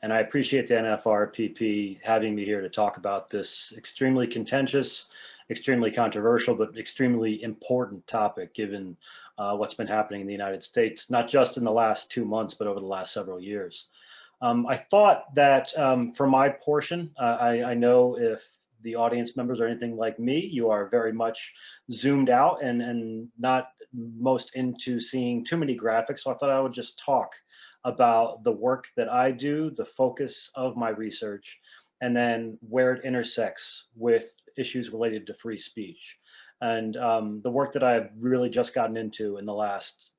and I appreciate the NFRPP having me here to talk about this extremely contentious, extremely controversial, but extremely important topic given what's been happening in the United States, not just in the last 2 months, but over the last several years. I thought that for my portion, I know if the audience members are anything like me, you are very much zoomed out and not most into seeing too many graphics. So I thought I would just talk about the work that I do, the focus of my research, and then where it intersects with issues related to free speech. And the work that I've really just gotten into in the last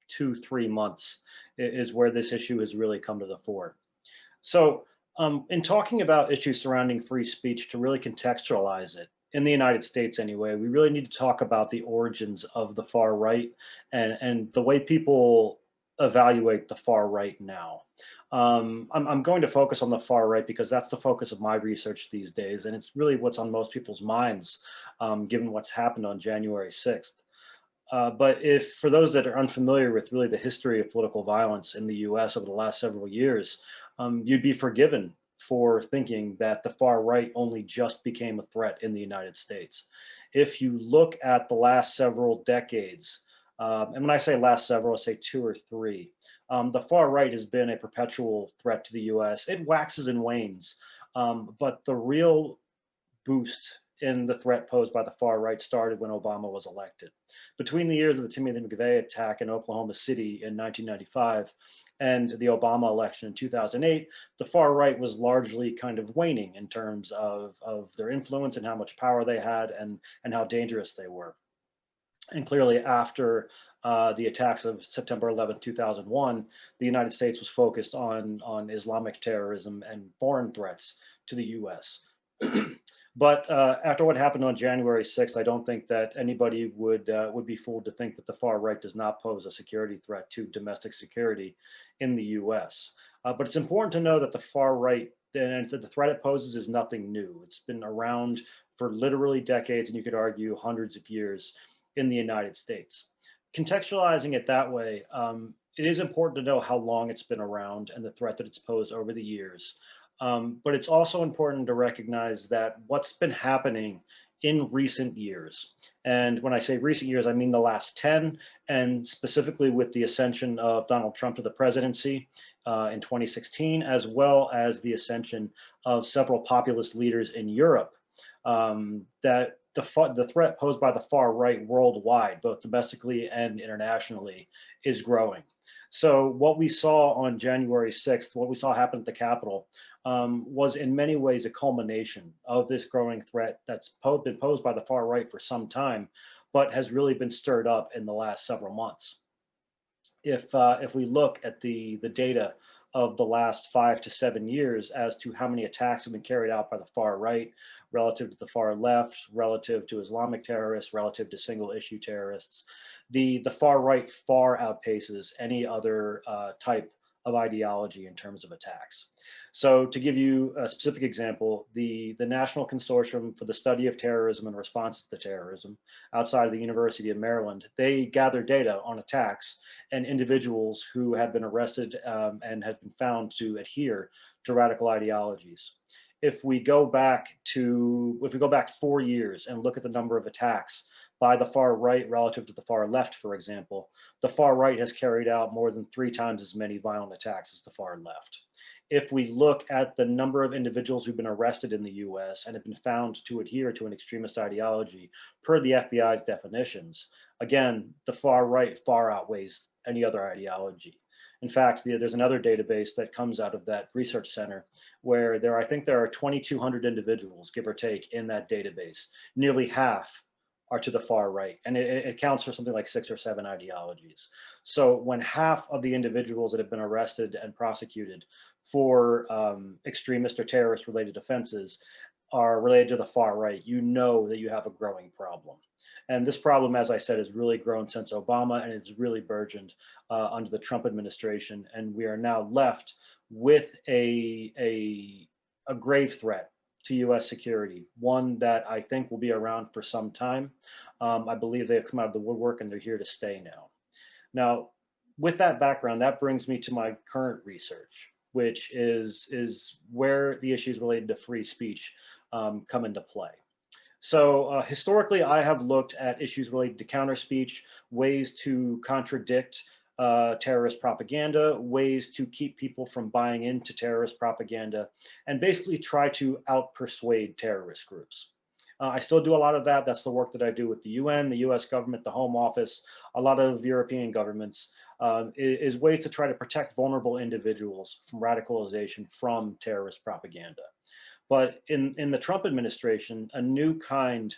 2, 3 months is where this issue has really come to the fore. So, in talking about issues surrounding free speech, to really contextualize it, in the United States anyway, we really need to talk about the origins of the far right and the way people evaluate the far right now. I'm going to focus on the far right because that's the focus of my research these days, and it's really what's on most people's minds, given what's happened on January 6th. But if for those that are unfamiliar with really the history of political violence in the US over the last several years, you'd be forgiven for thinking that the far right only just became a threat in the United States. If you look at the last several decades, and when I say last several, I say 2 or 3, the far right has been a perpetual threat to the US. It waxes and wanes, but the real boost in the threat posed by the far right started when Obama was elected. Between the years of the Timothy McVeigh attack in Oklahoma City in 1995 and the Obama election in 2008, the far right was largely kind of waning in terms of their influence and how much power they had and how dangerous they were. And clearly, after the attacks of September 11th, 2001, the United States was focused on Islamic terrorism and foreign threats to the US. But after what happened on January 6th, I don't think that anybody would be fooled to think that the far right does not pose a security threat to domestic security in the US. But it's important to know that the far right and the threat it poses is nothing new. It's been around for literally decades, and you could argue hundreds of years in the United States. Contextualizing it that way, it is important to know how long it's been around and the threat that it's posed over the years. But it's also important to recognize that what's been happening in recent years, and when I say recent years, I mean the last 10, and specifically with the ascension of Donald Trump to the presidency in 2016, as well as the ascension of several populist leaders in Europe, that the threat posed by the far right worldwide, both domestically and internationally, is growing. So what we saw on January 6th, what we saw happen at the Capitol, was in many ways a culmination of this growing threat that's been posed by the far right for some time, but has really been stirred up in the last several months. If we look at the data of the last 5 to 7 years as to how many attacks have been carried out by the far right relative to the far left, relative to Islamic terrorists, relative to single issue terrorists, the far right far outpaces any other type of ideology in terms of attacks. So to give you a specific example, the National Consortium for the Study of Terrorism and Responses to Terrorism outside of the University of Maryland, they gather data on attacks and individuals who have been arrested and have been found to adhere to radical ideologies. If we go back 4 years and look at the number of attacks by the far right relative to the far left, for example, the far right has carried out more than 3 times as many violent attacks as the far left. If we look at the number of individuals who've been arrested in the US and have been found to adhere to an extremist ideology per the FBI's definitions, again, the far right far outweighs any other ideology. In fact, there's another database that comes out of that research center where I think there are 2,200 individuals, give or take, in that database. Nearly half are to the far right, and it accounts for something like 6 or 7 ideologies. So when half of the individuals that have been arrested and prosecuted for extremist or terrorist related offenses are related to the far right, you know that you have a growing problem. And this problem, as I said, has really grown since Obama, and it's really burgeoned under the Trump administration. And we are now left with a grave threat to US security, one that I think will be around for some time. I believe they have come out of the woodwork and they're here to stay now. Now, with that background, that brings me to my current research. which is where the issues related to free speech come into play. So historically, I have looked at issues related to counter speech, ways to contradict terrorist propaganda, ways to keep people from buying into terrorist propaganda, and basically try to out-persuade terrorist groups. I still do a lot of that. That's the work that I do with the UN, the US government, the Home Office, a lot of European governments, is ways to try to protect vulnerable individuals from radicalization from terrorist propaganda. But in the Trump administration, a new kind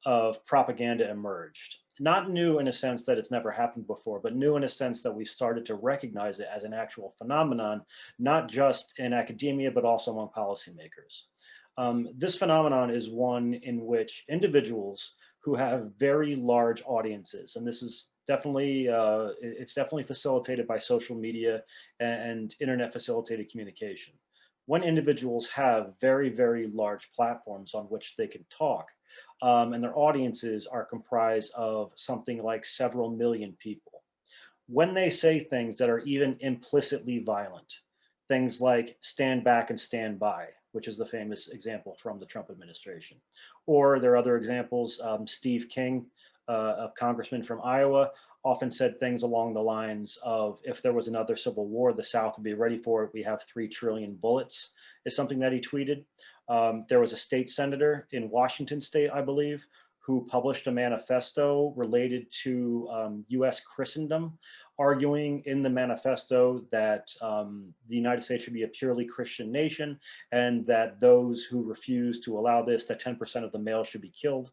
of propaganda emerged. Not new in a sense that it's never happened before, but new in a sense that we started to recognize it as an actual phenomenon, not just in academia, but also among policymakers. This phenomenon is one in which individuals who have very large audiences, and this is definitely, it's definitely facilitated by social media and internet facilitated communication. When individuals have very, very large platforms on which they can talk, and their audiences are comprised of something like several million people, when they say things that are even implicitly violent, things like stand back and stand by, which is the famous example from the Trump administration. Or there are other examples. Steve King, a congressman from Iowa, often said things along the lines of, if there was another civil war, the South would be ready for it. We have 3 trillion bullets, is something that he tweeted. There was a state senator in Washington state, I believe, who published a manifesto related to US Christendom, arguing in the manifesto that the United States should be a purely Christian nation, and that those who refuse to allow this, that 10% of the males should be killed.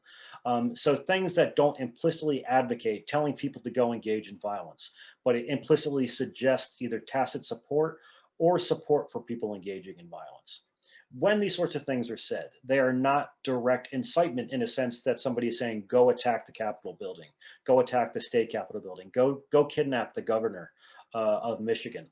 So things that don't implicitly advocate telling people to go engage in violence, but it implicitly suggests either tacit support or support for people engaging in violence. When these sorts of things are said, they are not direct incitement in a sense that somebody is saying, go attack the Capitol building, go attack the state Capitol building, go kidnap the governor of Michigan.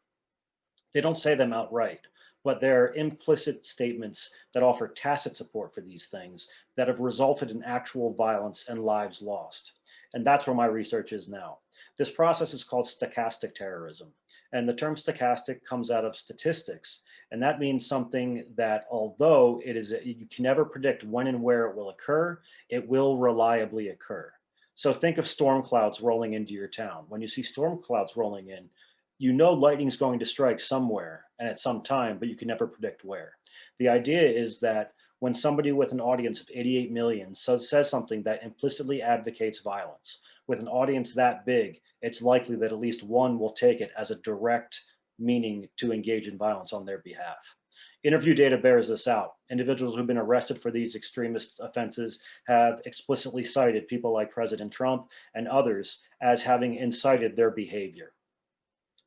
They don't say them outright, but they're implicit statements that offer tacit support for these things that have resulted in actual violence and lives lost. And that's where my research is now. This process is called stochastic terrorism. And the term stochastic comes out of statistics. And that means something that, although you can never predict when and where it will occur, it will reliably occur. So think of storm clouds rolling into your town. When you see storm clouds rolling in, you know lightning's going to strike somewhere and at some time, but you can never predict where. The idea is that when somebody with an audience of 88 million says something that implicitly advocates violence, with an audience that big, it's likely that at least one will take it as a direct meaning to engage in violence on their behalf. Interview data bears this out. Individuals who've been arrested for these extremist offenses have explicitly cited people like President Trump and others as having incited their behavior.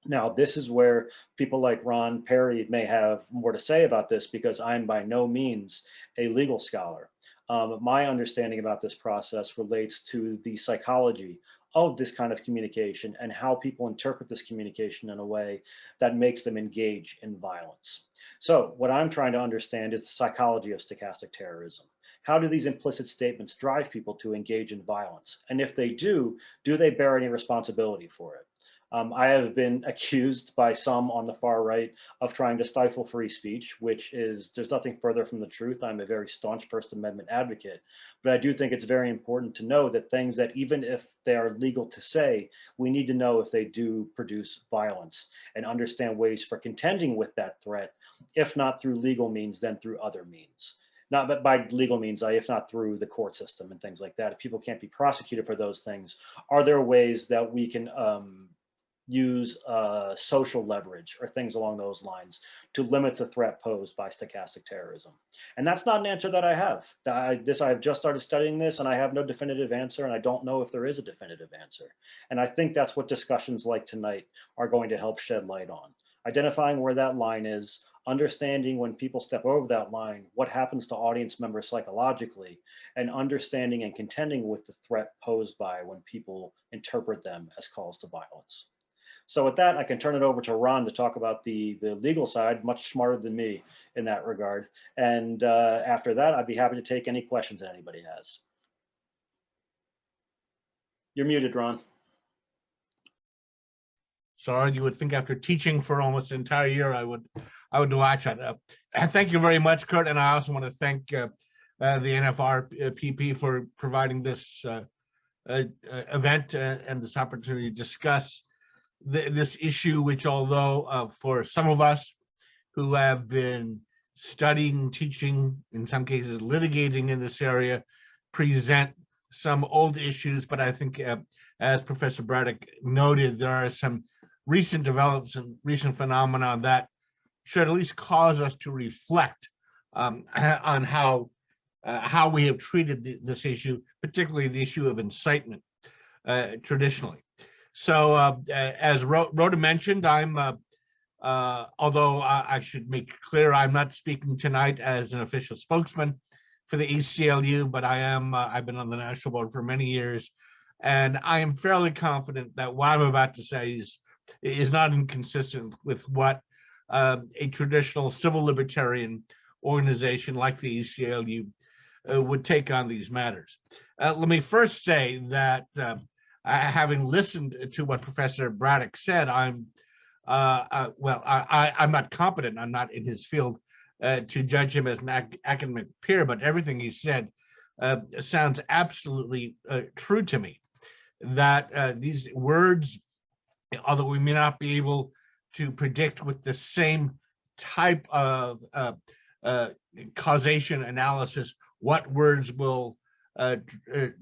Now, this is where people like Ron Perry may have more to say about this, because I'm by no means a legal scholar. My understanding about this process relates to the psychology of this kind of communication and how people interpret this communication in a way that makes them engage in violence. So what I'm trying to understand is the psychology of stochastic terrorism. How do these implicit statements drive people to engage in violence? And if they do they bear any responsibility for it? I have been accused by some on the far right of trying to stifle free speech, which is, there's nothing further from the truth. I'm a very staunch First Amendment advocate, but I do think it's very important to know that things that, even if they are legal to say, we need to know if they do produce violence and understand ways for contending with that threat, if not through legal means, then through other means. Not but by legal means, if not through the court system and things like that. If people can't be prosecuted for those things, are there ways that we can use social leverage or things along those lines to limit the threat posed by stochastic terrorism? And that's not an answer that I have. I've just started studying this, and I have no definitive answer, and I don't know if there is a definitive answer. And I think that's what discussions like tonight are going to help shed light on. Identifying where that line is, understanding when people step over that line, what happens to audience members psychologically, and understanding and contending with the threat posed by when people interpret them as calls to violence. So with that, I can turn it over to Ron to talk about the legal side, much smarter than me in that regard. And after that, I'd be happy to take any questions that anybody has. You're muted, Ron. Sorry, you would think after teaching for almost an entire year, I I would watch it. And thank you very much, Kurt. And I also want to thank the NFRPP for providing this event and this opportunity to discuss this issue, which although for some of us who have been studying, teaching, in some cases litigating in this area, present some old issues, but I think as Professor Braddock noted, there are some recent developments and recent phenomena that should at least cause us to reflect on how we have treated this issue, particularly the issue of incitement traditionally. So as Rhoda mentioned, I'm although I should make clear I'm not speaking tonight as an official spokesman for the ACLU, but I am. I've been on the national board for many years, and I am fairly confident that what I'm about to say is not inconsistent with what a traditional civil libertarian organization like the ACLU would take on these matters. Let me first say that having listened to what Professor Braddock said, I'm not competent. I'm not in his field to judge him as an academic peer, but everything he said sounds absolutely true to me. That these words, although we may not be able to predict with the same type of causation analysis what words will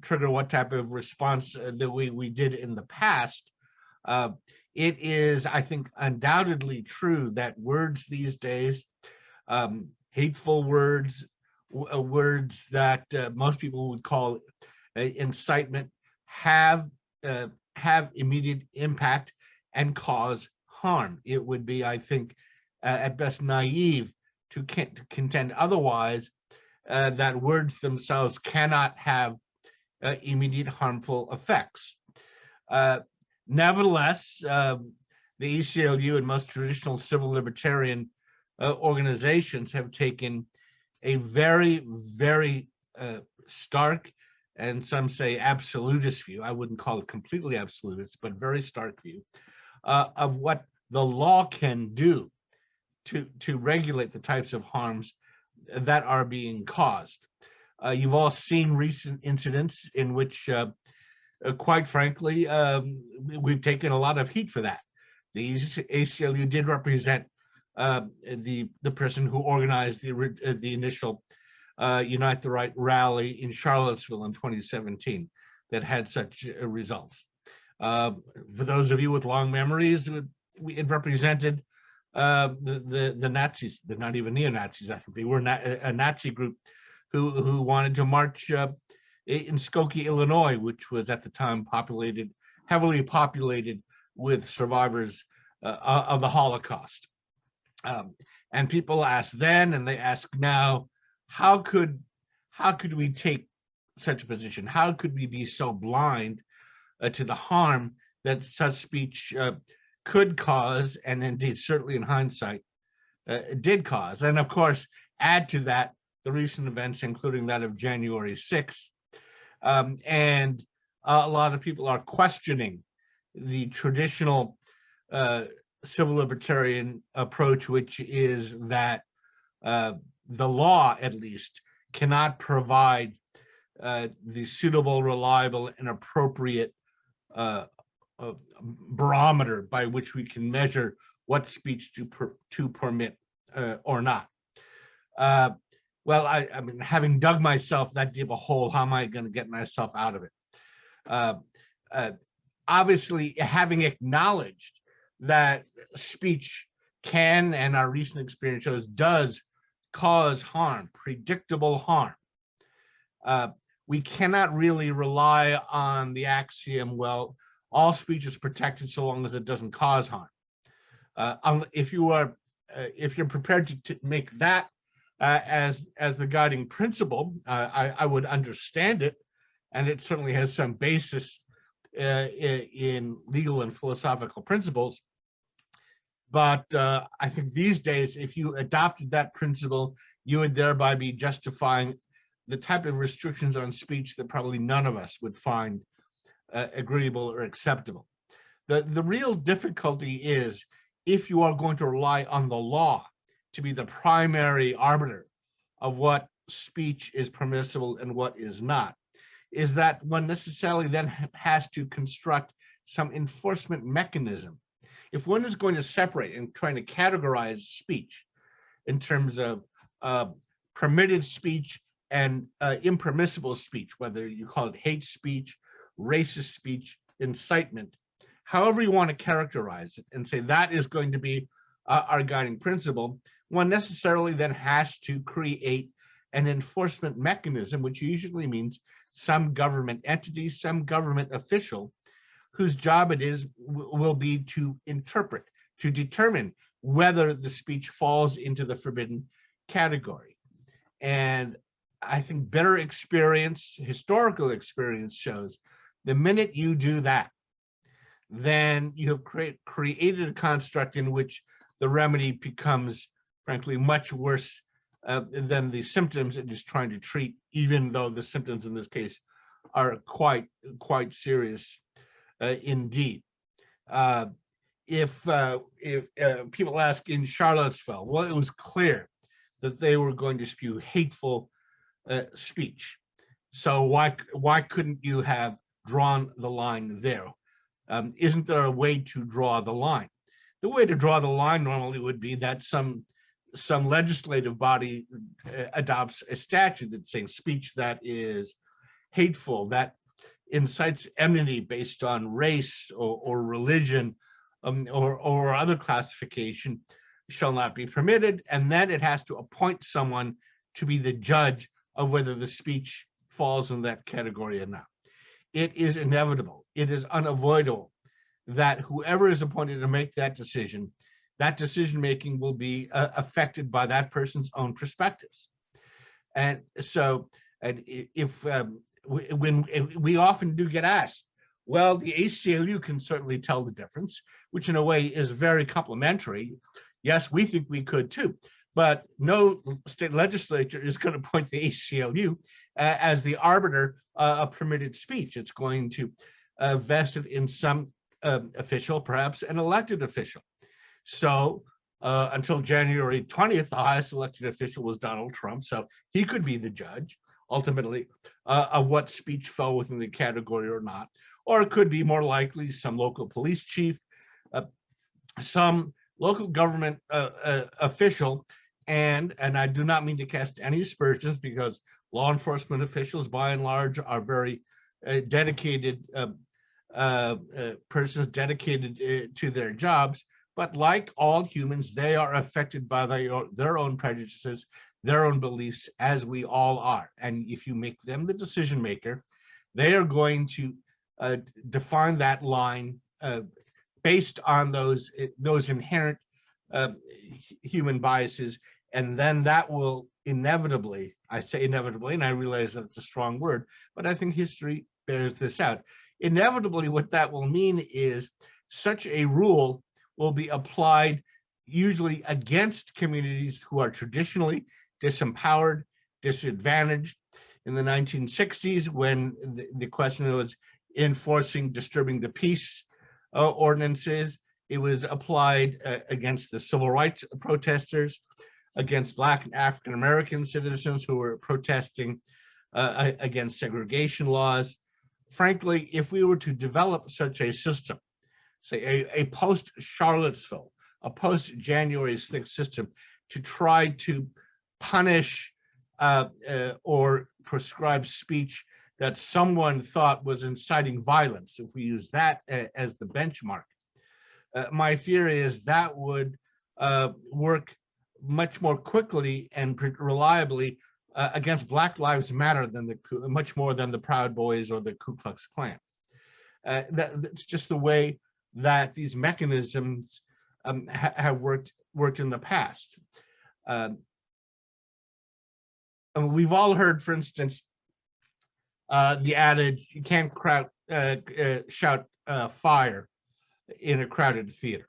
trigger what type of response that we did in the past, it is, I think, undoubtedly true that words these days, hateful words, words that most people would call incitement, have immediate impact and cause harm. It would be, I think, at best naive to contend otherwise, that words themselves cannot have immediate harmful effects. Nevertheless, the ACLU and most traditional civil libertarian organizations have taken a very, very stark, and some say absolutist view. I wouldn't call it completely absolutist, but very stark view of what the law can do to regulate the types of harms that are being caused. You've all seen recent incidents in which, quite frankly, we've taken a lot of heat for that. The ACLU did represent the person who organized the initial Unite the Right rally in Charlottesville in 2017 that had such results. For those of you with long memories, it represented the Nazis. They're not even neo-Nazis. I think they were a Nazi group who wanted to march in Skokie, Illinois, which was at the time heavily populated with survivors of the Holocaust. And people asked then, and they ask now, how could we take such a position? How could we be so blind to the harm that such speech could cause, and indeed, certainly in hindsight, did cause? And of course, add to that the recent events, including that of January 6th. And a lot of people are questioning the traditional civil libertarian approach, which is that the law, at least, cannot provide the suitable, reliable, and appropriate barometer by which we can measure what speech to permit or not. Well, I mean, having dug myself that deep a hole, how am I going to get myself out of it? Obviously, having acknowledged that speech can, and our recent experience shows, does cause harm, predictable harm, we cannot really rely on the axiom, well, all speech is protected so long as it doesn't cause harm. If you're prepared to make that as the guiding principle, I would understand it, and it certainly has some basis in legal and philosophical principles. But I think these days, if you adopted that principle, you would thereby be justifying the type of restrictions on speech that probably none of us would find agreeable or acceptable. The real difficulty is if you are going to rely on the law to be the primary arbiter of what speech is permissible and what is not, is that one necessarily then has to construct some enforcement mechanism. If one is going to separate and trying to categorize speech in terms of permitted speech and impermissible speech, whether you call it hate speech, racist speech, incitement, however you want to characterize it, and say that is going to be our guiding principle, one necessarily then has to create an enforcement mechanism, which usually means some government entity, some government official, whose job it is will be to interpret, to determine whether the speech falls into the forbidden category. And I think better experience, historical experience shows the minute you do that, then you have created a construct in which the remedy becomes, frankly, much worse than the symptoms it is trying to treat, even though the symptoms in this case are quite serious indeed. If people ask in Charlottesville, well, it was clear that they were going to spew hateful speech. So why couldn't you have drawn the line there? Isn't there a way to draw the line? The way to draw the line normally would be that some legislative body adopts a statute that's saying speech that is hateful, that incites enmity based on race or religion or other classification shall not be permitted, and then it has to appoint someone to be the judge of whether the speech falls in that category or not. It is inevitable, it is unavoidable that whoever is appointed to make that decision making will be affected by that person's own perspectives. And so if when we often do get asked, well, the ACLU can certainly tell the difference, which in a way is very complimentary. Yes, we think we could too, but no state legislature is going to appoint the ACLU as the arbiter of permitted speech. It's going to vest it in some official, perhaps an elected official. So until January 20th, the highest elected official was Donald Trump, so he could be the judge ultimately of what speech fell within the category or not. Or it could be more likely some local police chief, some local government official, and I do not mean to cast any aspersions because law enforcement officials by and large are very dedicated persons dedicated to their jobs, but like all humans, they are affected by their own prejudices, their own beliefs, as we all are. And if you make them the decision maker, they are going to define that line based on those inherent human biases, and then that will inevitably, I say inevitably, and I realize that's a strong word, but I think history bears this out. Inevitably, what that will mean is such a rule will be applied usually against communities who are traditionally disempowered, disadvantaged. In the 1960s, when the question was enforcing disturbing the peace ordinances, it was applied against the civil rights protesters, against Black and African American citizens who were protesting against segregation laws. Frankly, if we were to develop such a system, say a post-Charlottesville, a post-January 6th system to try to punish or prescribe speech that someone thought was inciting violence, if we use that as the benchmark, my fear is that would work much more quickly and reliably against Black Lives Matter than much more than the Proud Boys or the Ku Klux Klan. That's just the way that these mechanisms have worked in the past. And we've all heard, for instance, the adage, you can't shout fire in a crowded theater.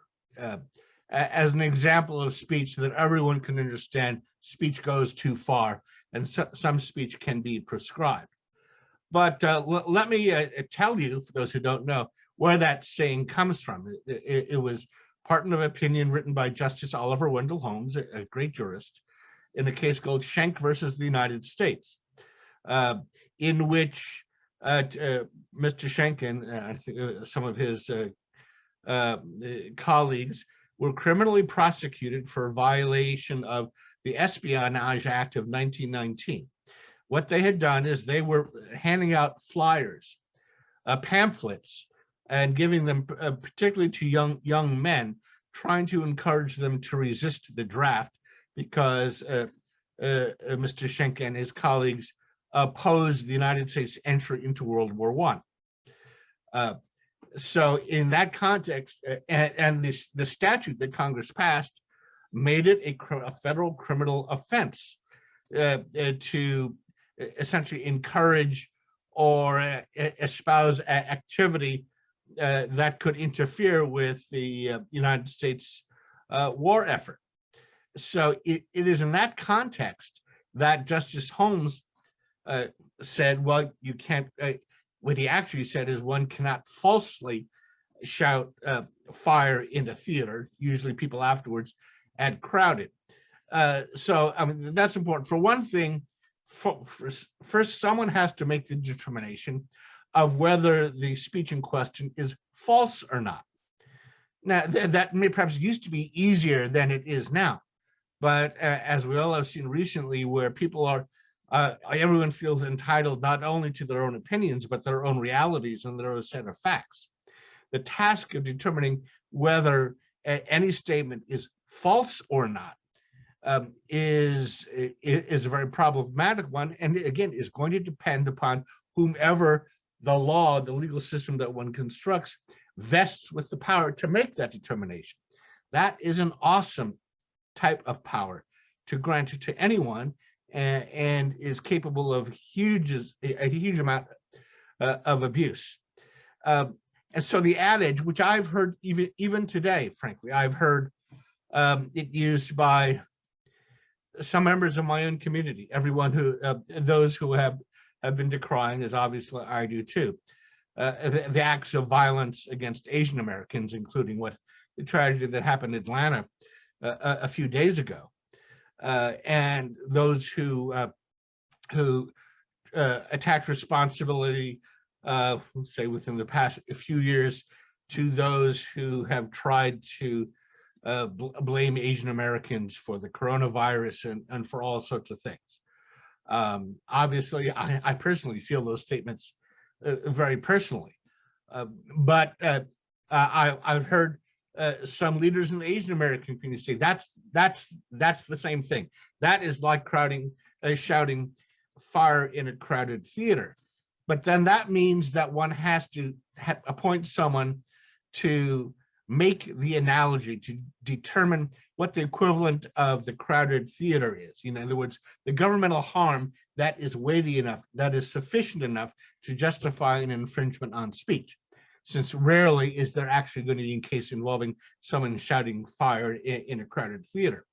As an example of speech that everyone can understand, speech goes too far, and some speech can be prescribed. But let me tell you, for those who don't know, where that saying comes from. It was pardon of opinion written by Justice Oliver Wendell Holmes, a great jurist, in a case called Schenck versus the United States, in which Mr. Schenck and I think some of his colleagues were criminally prosecuted for violation of the Espionage Act of 1919. What they had done is they were handing out flyers, pamphlets, and giving them, particularly to young men, trying to encourage them to resist the draft because Mr. Schenck and his colleagues opposed the United States entry into World War I. So in that context, and the statute that Congress passed made it a federal criminal offense to essentially encourage or espouse activity that could interfere with the United States war effort. So it is in that context that Justice Holmes said, well, you can't, what he actually said is one cannot falsely shout fire in a theater, usually people afterwards, and crowded. So I mean, that's important. For one thing, first, someone has to make the determination of whether the speech in question is false or not. Now, that may perhaps used to be easier than it is now. But as we all have seen recently, where people are, everyone feels entitled not only to their own opinions, but their own realities and their own set of facts. The task of determining whether any statement is false or not is a very problematic one, and again is going to depend upon whomever the law, the legal system that one constructs, vests with the power to make that determination. That is an awesome type of power to grant it to anyone, and is capable of a huge amount of abuse. And so the adage, which I've heard even today, frankly, I've heard it used by some members of my own community. Everyone who, those who have been decrying, as obviously I do too, the acts of violence against Asian Americans, including what the tragedy that happened in Atlanta a few days ago, and those who attach responsibility, say within the past few years, to those who have tried to blame Asian Americans for the coronavirus and for all sorts of things. Obviously, I personally feel those statements very personally, but I've heard some leaders in the Asian American community say that's the same thing. That is like shouting fire in a crowded theater. But then that means that one has to appoint someone to make the analogy, to determine what the equivalent of the crowded theater is. In other words, the governmental harm that is weighty enough, that is sufficient enough to justify an infringement on speech, since rarely is there actually going to be a case involving someone shouting fire in a crowded theater.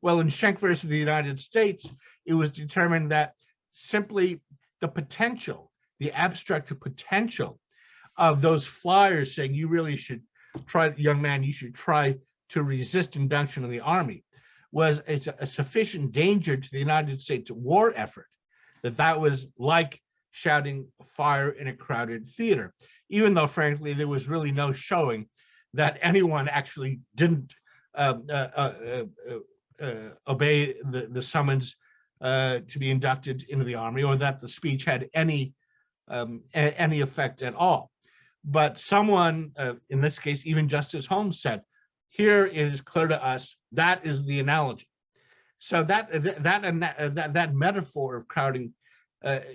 Well, in Schenck versus the United States, it was determined that simply the potential, the abstract potential of those flyers saying you really should try, young man, you should try to resist induction in the army, was a sufficient danger to the United States war effort that was like shouting fire in a crowded theater, even though frankly there was really no showing that anyone actually didn't obey the summons to be inducted into the army, or that the speech had any effect at all. But someone, in this case, even Justice Holmes said, here it is clear to us that is the analogy. So that metaphor of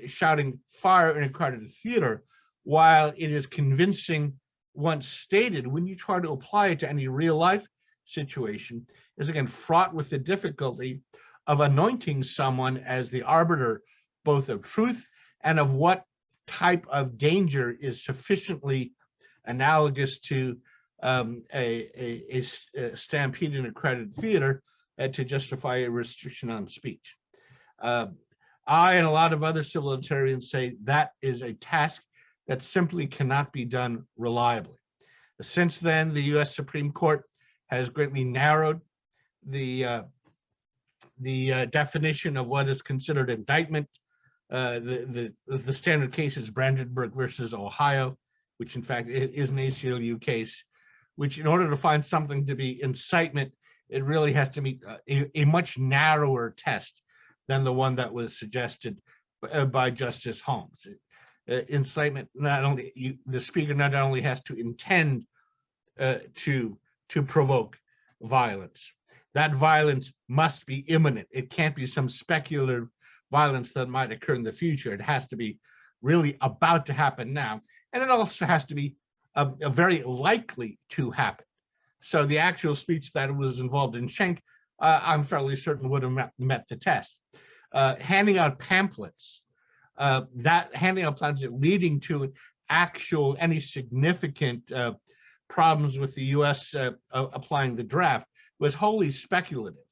shouting fire in a crowded theater, while it is convincing once stated, when you try to apply it to any real life situation, is again fraught with the difficulty of anointing someone as the arbiter both of truth and of what type of danger is sufficiently analogous to a stampede in a crowded theater to justify a restriction on speech. I and a lot of other civil libertarians say that is a task that simply cannot be done reliably. Since then, the US Supreme Court has greatly narrowed the definition of what is considered indictment. The standard case is Brandenburg versus Ohio, which in fact is an ACLU case, which in order to find something to be incitement, it really has to meet a much narrower test than the one that was suggested by Justice Holmes. Incitement, not only the speaker not only has to intend to provoke violence, that violence must be imminent. It can't be some speculative violence that might occur in the future. It has to be really about to happen now, and it also has to be a very likely to happen. So the actual speech that was involved in Schenck, I'm fairly certain would have met the test. Handing out pamphlets, leading to any significant problems with the U.S. Applying the draft was wholly speculative,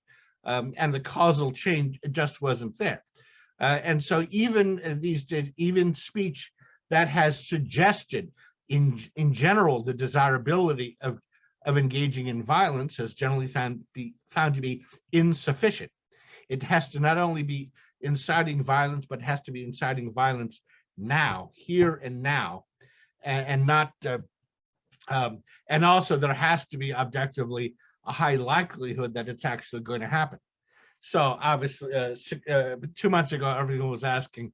and the causal chain just wasn't there. And so even these days, even speech that has suggested in general the desirability of engaging in violence has generally found to be insufficient. It has to not only be inciting violence, but has to be inciting violence now, here and now, and not. And also, there has to be objectively a high likelihood that it's actually going to happen. So obviously, 2 months ago, everyone was asking,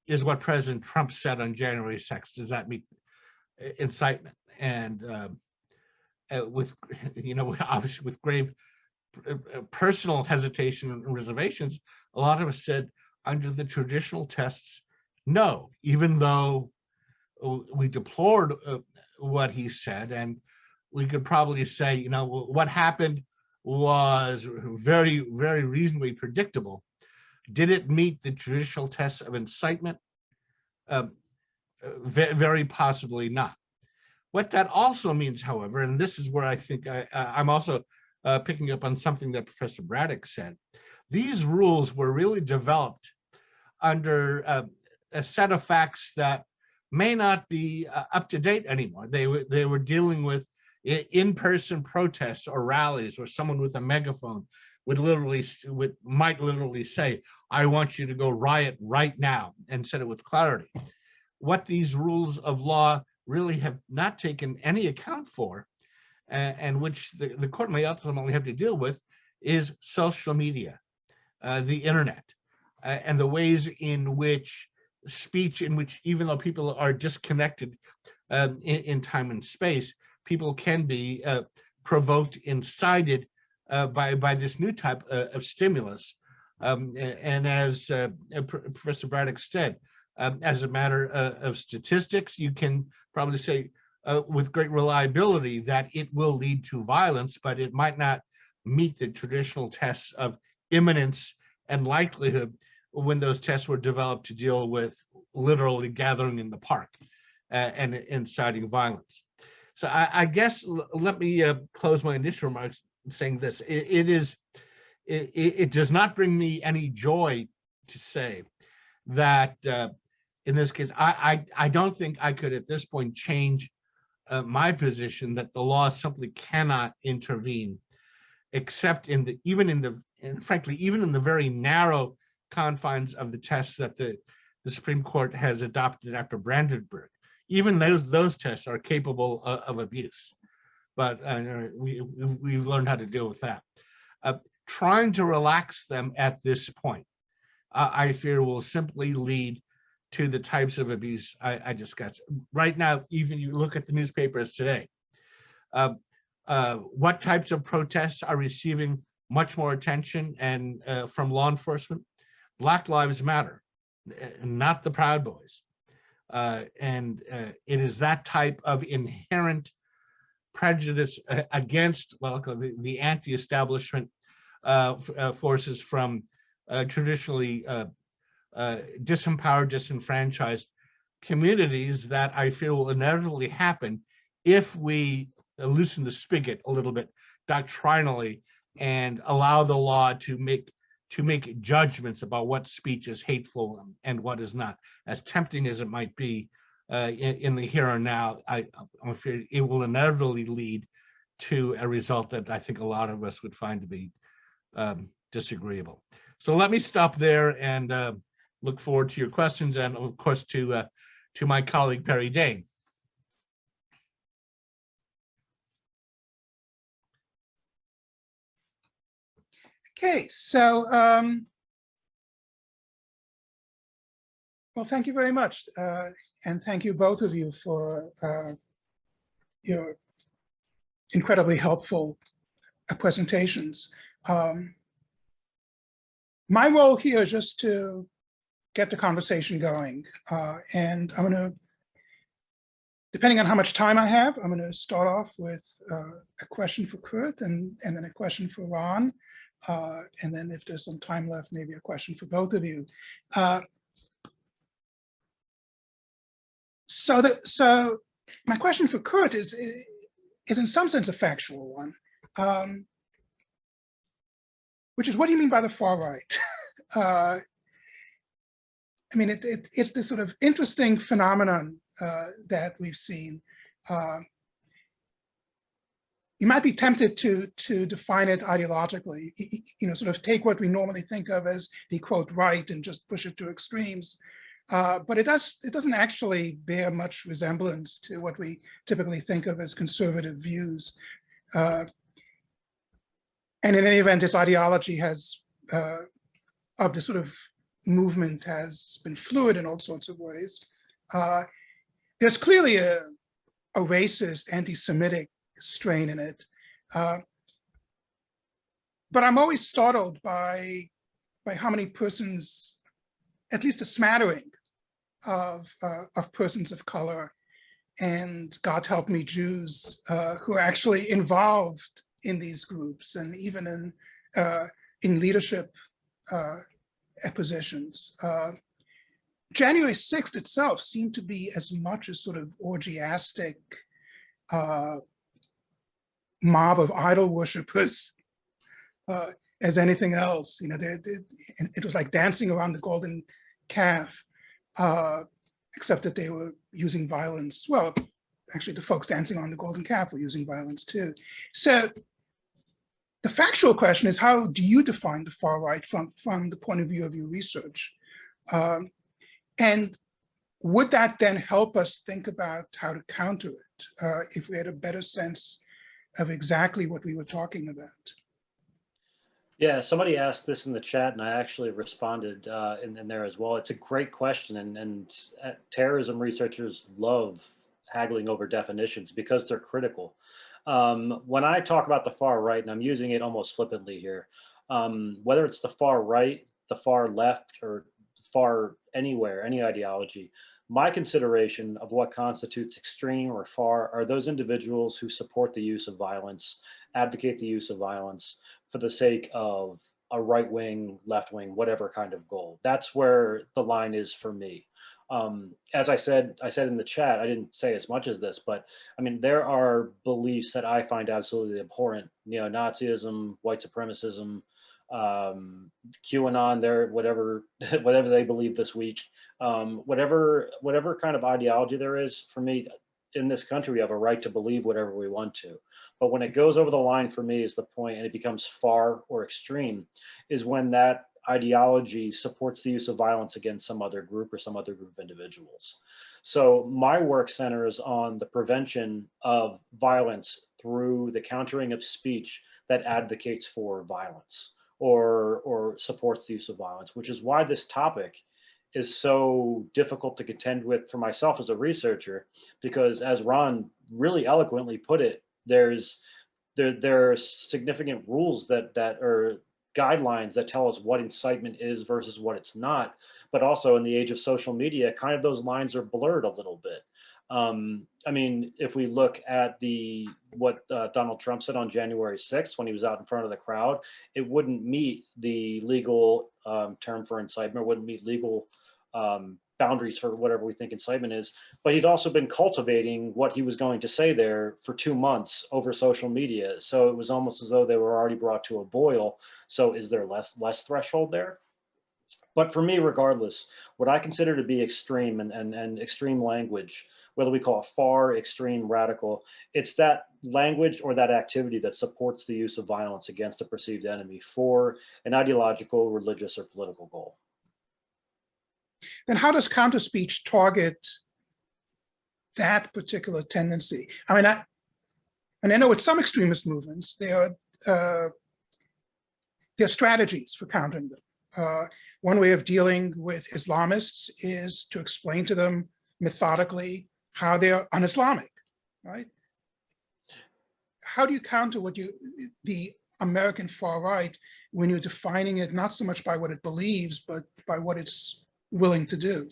is what President Trump said on January 6th, does that meet incitement? And with, obviously with grave personal hesitation and reservations, a lot of us said under the traditional tests, no, even though we deplored what he said, and we could probably say, what happened was very, very reasonably predictable. Did it meet the traditional tests of incitement? Very possibly not. What that also means, however, and this is where I think I'm also picking up on something that Professor Braddock said, these rules were really developed under a set of facts that may not be up to date anymore. They were dealing with in-person protests or rallies, or someone with a megaphone might literally say, "I want you to go riot right now," and said it with clarity. What these rules of law really have not taken any account for, and which the court may ultimately have to deal with, is social media, the internet, and the ways in which speech, in which even though people are disconnected in time and space, people can be provoked, incited by this new type of stimulus. And as Professor Braddock said, as a matter of statistics, you can probably say with great reliability that it will lead to violence, but it might not meet the traditional tests of imminence and likelihood when those tests were developed to deal with literally gathering in the park and inciting violence. So I guess let me close my initial remarks saying this. It does not bring me any joy to say that in this case, I don't think I could at this point change my position that the law simply cannot intervene, except even in the very narrow confines of the tests that the Supreme Court has adopted after Brandenburg. Even those tests are capable of abuse, but we've learned how to deal with that. Trying to relax them at this point, I fear, will simply lead to the types of abuse I discussed. Right now, even you look at the newspapers today, what types of protests are receiving much more attention and from law enforcement? Black Lives Matter, not the Proud Boys. And it is that type of inherent prejudice against the anti-establishment forces from traditionally disempowered, disenfranchised communities that I feel will inevitably happen if we loosen the spigot a little bit doctrinally and allow the law to make judgments about what speech is hateful and what is not. As tempting as it might be in the here and now, I'm afraid it will inevitably lead to a result that I think a lot of us would find to be disagreeable. So let me stop there and look forward to your questions, and of course to my colleague Perry Dane. Okay, so well, thank you very much, and thank you both of you for your incredibly helpful presentations. My role here is just to get the conversation going, and I'm going to, depending on how much time I have, I'm going to start off with a question for Kurt, and then a question for Ron, and then if there's some time left, maybe a question for both of you. So my question for Kurt is in some sense a factual one, which is, what do you mean by the far right? I mean, it's this sort of interesting phenomenon that we've seen. You might be tempted to define it ideologically, sort of take what we normally think of as the quote right and just push it to extremes. But it doesn't actually bear much resemblance to what we typically think of as conservative views. And in any event, its ideology has, of the sort of movement, has been fluid in all sorts of ways. There's clearly a racist, anti-Semitic strain in it. But I'm always startled by how many persons, at least a smattering of persons of color, and God help me, Jews, who are actually involved in these groups and even in leadership positions. January 6th itself seemed to be as much a sort of orgiastic mob of idol worshippers as anything else. It was like dancing around the golden calf, except that they were using violence. Well, actually, the folks dancing on the golden calf were using violence too. So the factual question is, how do you define the far right from the point of view of your research? And would that then help us think about how to counter it if we had a better sense of exactly what we were talking about? Yeah, somebody asked this in the chat, and I actually responded in there as well. It's a great question, and terrorism researchers love haggling over definitions because they're critical. When I talk about the far right, and I'm using it almost flippantly here, whether it's the far right, the far left, or far anywhere, any ideology, my consideration of what constitutes extreme or far are those individuals who support the use of violence, advocate the use of violence for the sake of a right wing, left wing, whatever kind of goal. That's where the line is for me. As I said in the chat, I didn't say as much as this, but I mean, there are beliefs that I find absolutely abhorrent: neo-Nazism, white supremacism, QAnon, whatever they believe this week, whatever kind of ideology there is. For me, in this country, we have a right to believe whatever we want to. But when it goes over the line, for me, is the point, and it becomes far or extreme, is when that ideology supports the use of violence against some other group or some other group of individuals. So my work centers on the prevention of violence through the countering of speech that advocates for violence or supports the use of violence, which is why this topic is so difficult to contend with for myself as a researcher, because as Ron really eloquently put it, there are significant rules that are guidelines that tell us what incitement is versus what it's not. But also in the age of social media, kind of those lines are blurred a little bit. I mean, if we look at what Donald Trump said on January 6th when he was out in front of the crowd, it wouldn't meet the legal term for incitement, wouldn't meet legal boundaries for whatever we think incitement is. But he'd also been cultivating what he was going to say there for 2 months over social media. So it was almost as though they were already brought to a boil. So is there less threshold there? But for me, regardless, what I consider to be extreme and extreme language, whether we call it far, extreme, radical, it's that language or that activity that supports the use of violence against a perceived enemy for an ideological, religious, or political goal. Then how does counter speech target that particular tendency? I mean, I know with some extremist movements, there are strategies for countering them. One way of dealing with Islamists is to explain to them methodically how they're un-Islamic, right? How do you counter the American far right when you're defining it not so much by what it believes, but by what it's willing to do?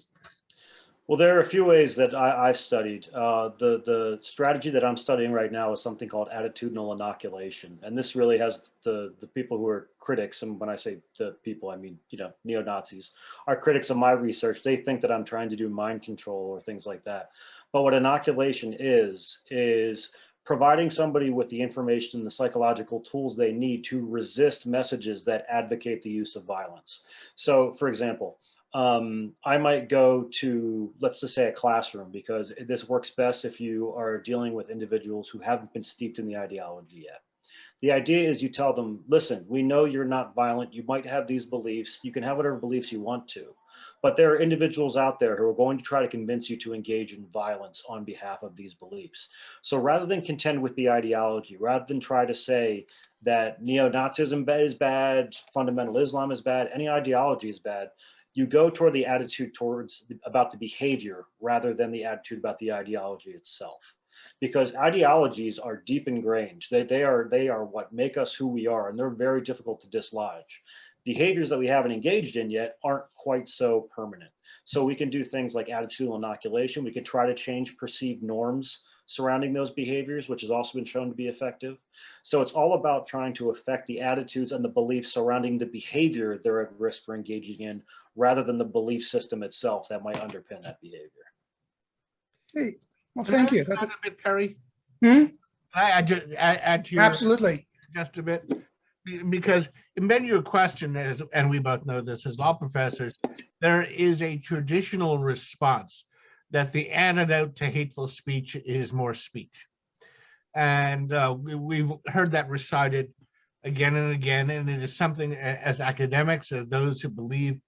Well, there are a few ways that I've studied. The strategy that I'm studying right now is something called attitudinal inoculation. And this really has the people who are critics, and when I say the people, I mean, neo-Nazis, are critics of my research. They think that I'm trying to do mind control or things like that. But what inoculation is providing somebody with the information and the psychological tools they need to resist messages that advocate the use of violence. So, for example, I might go to, let's just say, a classroom, because this works best if you are dealing with individuals who haven't been steeped in the ideology yet. The idea is you tell them, listen, we know you're not violent. You might have these beliefs. You can have whatever beliefs you want to. But there are individuals out there who are going to try to convince you to engage in violence on behalf of these beliefs. So rather than contend with the ideology, rather than try to say that neo-Nazism is bad, fundamental Islam is bad, any ideology is bad, you go toward the attitude about the behavior rather than the attitude about the ideology itself. Because ideologies are deep ingrained. They are what make us who we are, and they're very difficult to dislodge. Behaviors that we haven't engaged in yet aren't quite so permanent. So we can do things like attitudinal inoculation. We can try to change perceived norms surrounding those behaviors, which has also been shown to be effective. So it's all about trying to affect the attitudes and the beliefs surrounding the behavior they're at risk for engaging in, rather than the belief system itself that might underpin that behavior. Hey, well, thank you. Add a bit, Perry. I just add to your Absolutely. Just a bit, because in your question, and we both know this as law professors, there is a traditional response that the antidote to hateful speech is more speech. And we've heard that recited again and again, and it is something as academics, as those who believe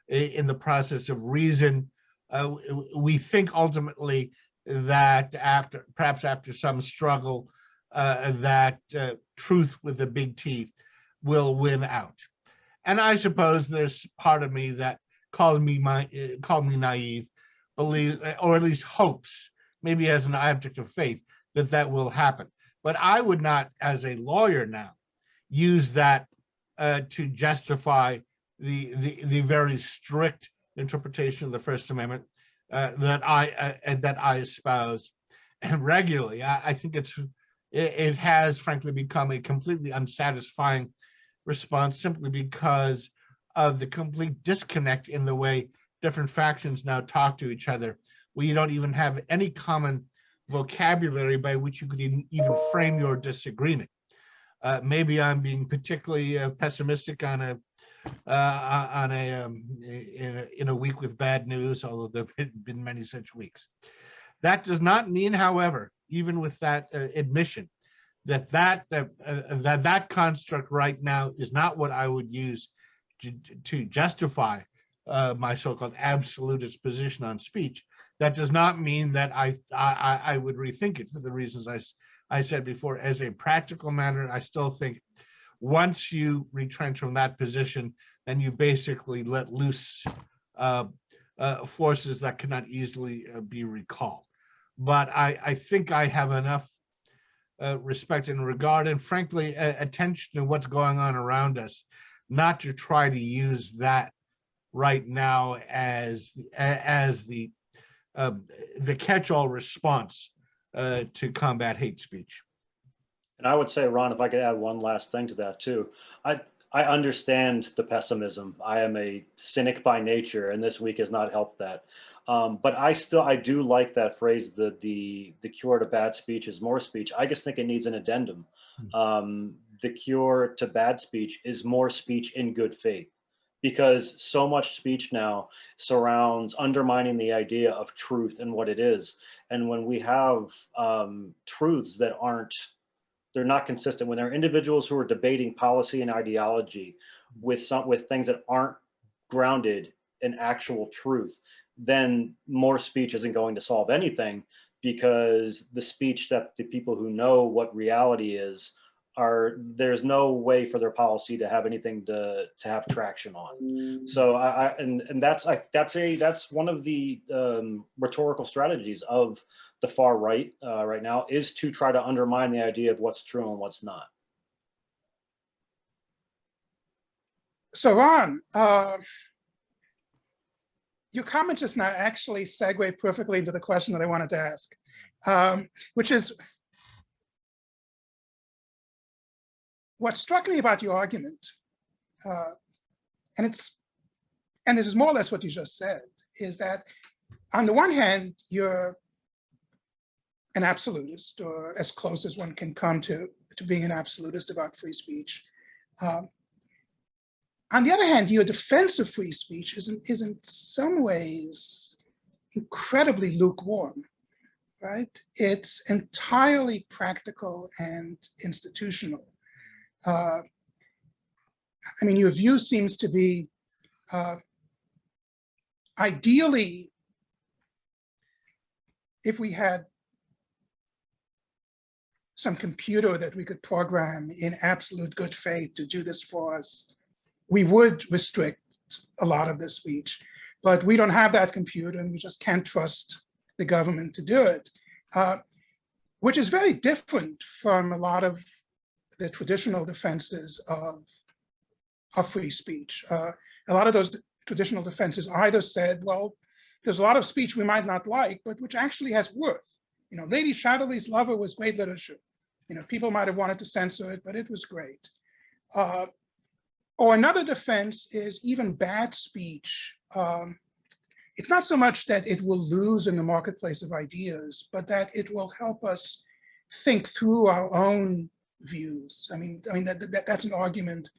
in the process of reason, we think ultimately that perhaps after some struggle, that truth with a big T will win out. And I suppose there's part of me that called me naive, believes, or at least hopes, maybe as an object of faith, that will happen. But I would not, as a lawyer now, use that to justify the very strict interpretation of the First Amendment that I espouse regularly. I think it has frankly become a completely unsatisfying response, simply because of the complete disconnect in the way different factions now talk to each other, where you don't even have any common vocabulary by which you could even frame your disagreement. Maybe I'm being particularly pessimistic in a week with bad news, although there have been many such weeks. That does not mean, however, even with that admission, that construct right now is not what I would use to justify my so-called absolutist position on speech. That does not mean that I would rethink it for the reasons I said before. As a practical matter, I still think once you retrench from that position, then you basically let loose forces that cannot easily be recalled. But I think I have enough respect and regard, and frankly, attention to what's going on around us, not to try to use that right now as the catch-all response to combat hate speech. And I would say, Ron, if I could add one last thing to that too, I understand the pessimism. I am a cynic by nature, and this week has not helped that. But I do like that phrase, the cure to bad speech is more speech. I just think it needs an addendum. The cure to bad speech is more speech in good faith, because so much speech now surrounds undermining the idea of truth and what it is. And when we have truths that they're not consistent, when there are individuals who are debating policy and ideology with things that aren't grounded in actual truth, then more speech isn't going to solve anything, because the speech that the people who know what reality is there's no way for their policy to have anything to have traction on. So that's one of the rhetorical strategies of the far right right now, is to try to undermine the idea of what's true and what's not. So Ron, your comment just now actually segued perfectly into the question that I wanted to ask, which is, what struck me about your argument, and this is more or less what you just said, is that on the one hand, you're an absolutist, or as close as one can come to being an absolutist about free speech. On the other hand, your defense of free speech is in some ways incredibly lukewarm, right? It's entirely practical and institutional. I mean, your view seems to be, ideally, if we had some computer that we could program in absolute good faith to do this for us, we would restrict a lot of this speech. But we don't have that computer, and we just can't trust the government to do it, which is very different from a lot of the traditional defenses of free speech. A lot of those traditional defenses either said, well, there's a lot of speech we might not like, but which actually has worth. You know, Lady Chatterley's Lover was great literature. You know, people might have wanted to censor it, but it was great. Or another defense is even bad speech. It's not so much that it will lose in the marketplace of ideas, but that it will help us think through our own views. I mean that's an argument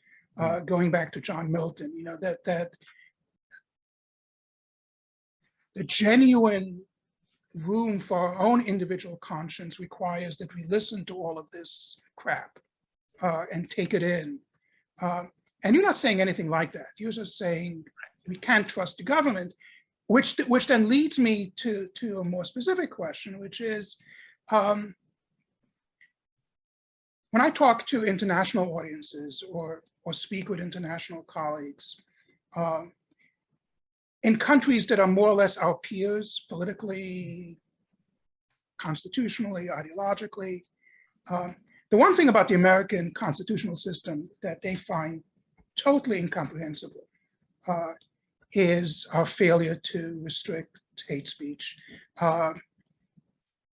going back to John Milton. You know, that the genuine room for our own individual conscience requires that we listen to all of this crap and take it in. And you're not saying anything like that. You're just saying we can't trust the government, which then leads me to a more specific question, which is, when I talk to international audiences or speak with international colleagues, in countries that are more or less our peers politically, constitutionally, ideologically, the one thing about the American constitutional system that they find totally incomprehensible is our failure to restrict hate speech.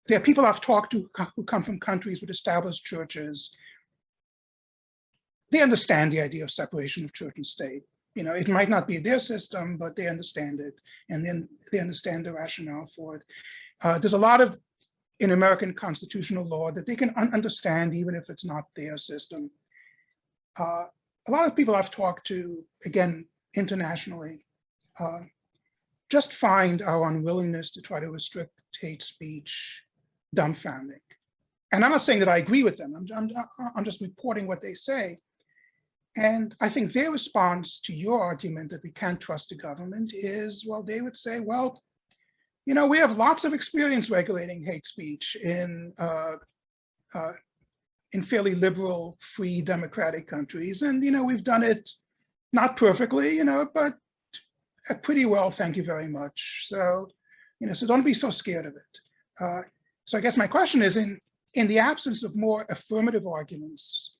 There are people I've talked to who come from countries with established churches. They understand the idea of separation of church and state. You know, it might not be their system, but they understand it, and then they understand the rationale for it. There's a lot in American constitutional law that they can understand, even if it's not their system. A lot of people I've talked to, again, internationally, just find our unwillingness to try to restrict hate speech dumbfounding. And I'm not saying that I agree with them. I'm just reporting what they say. And I think their response to your argument that we can't trust the government is, well, they would say, well, you know, we have lots of experience regulating hate speech in fairly liberal, free, democratic countries. And, you know, we've done it not perfectly, you know, but pretty well, thank you very much. So, you know, so don't be so scared of it. So I guess my question is, in the absence of more affirmative arguments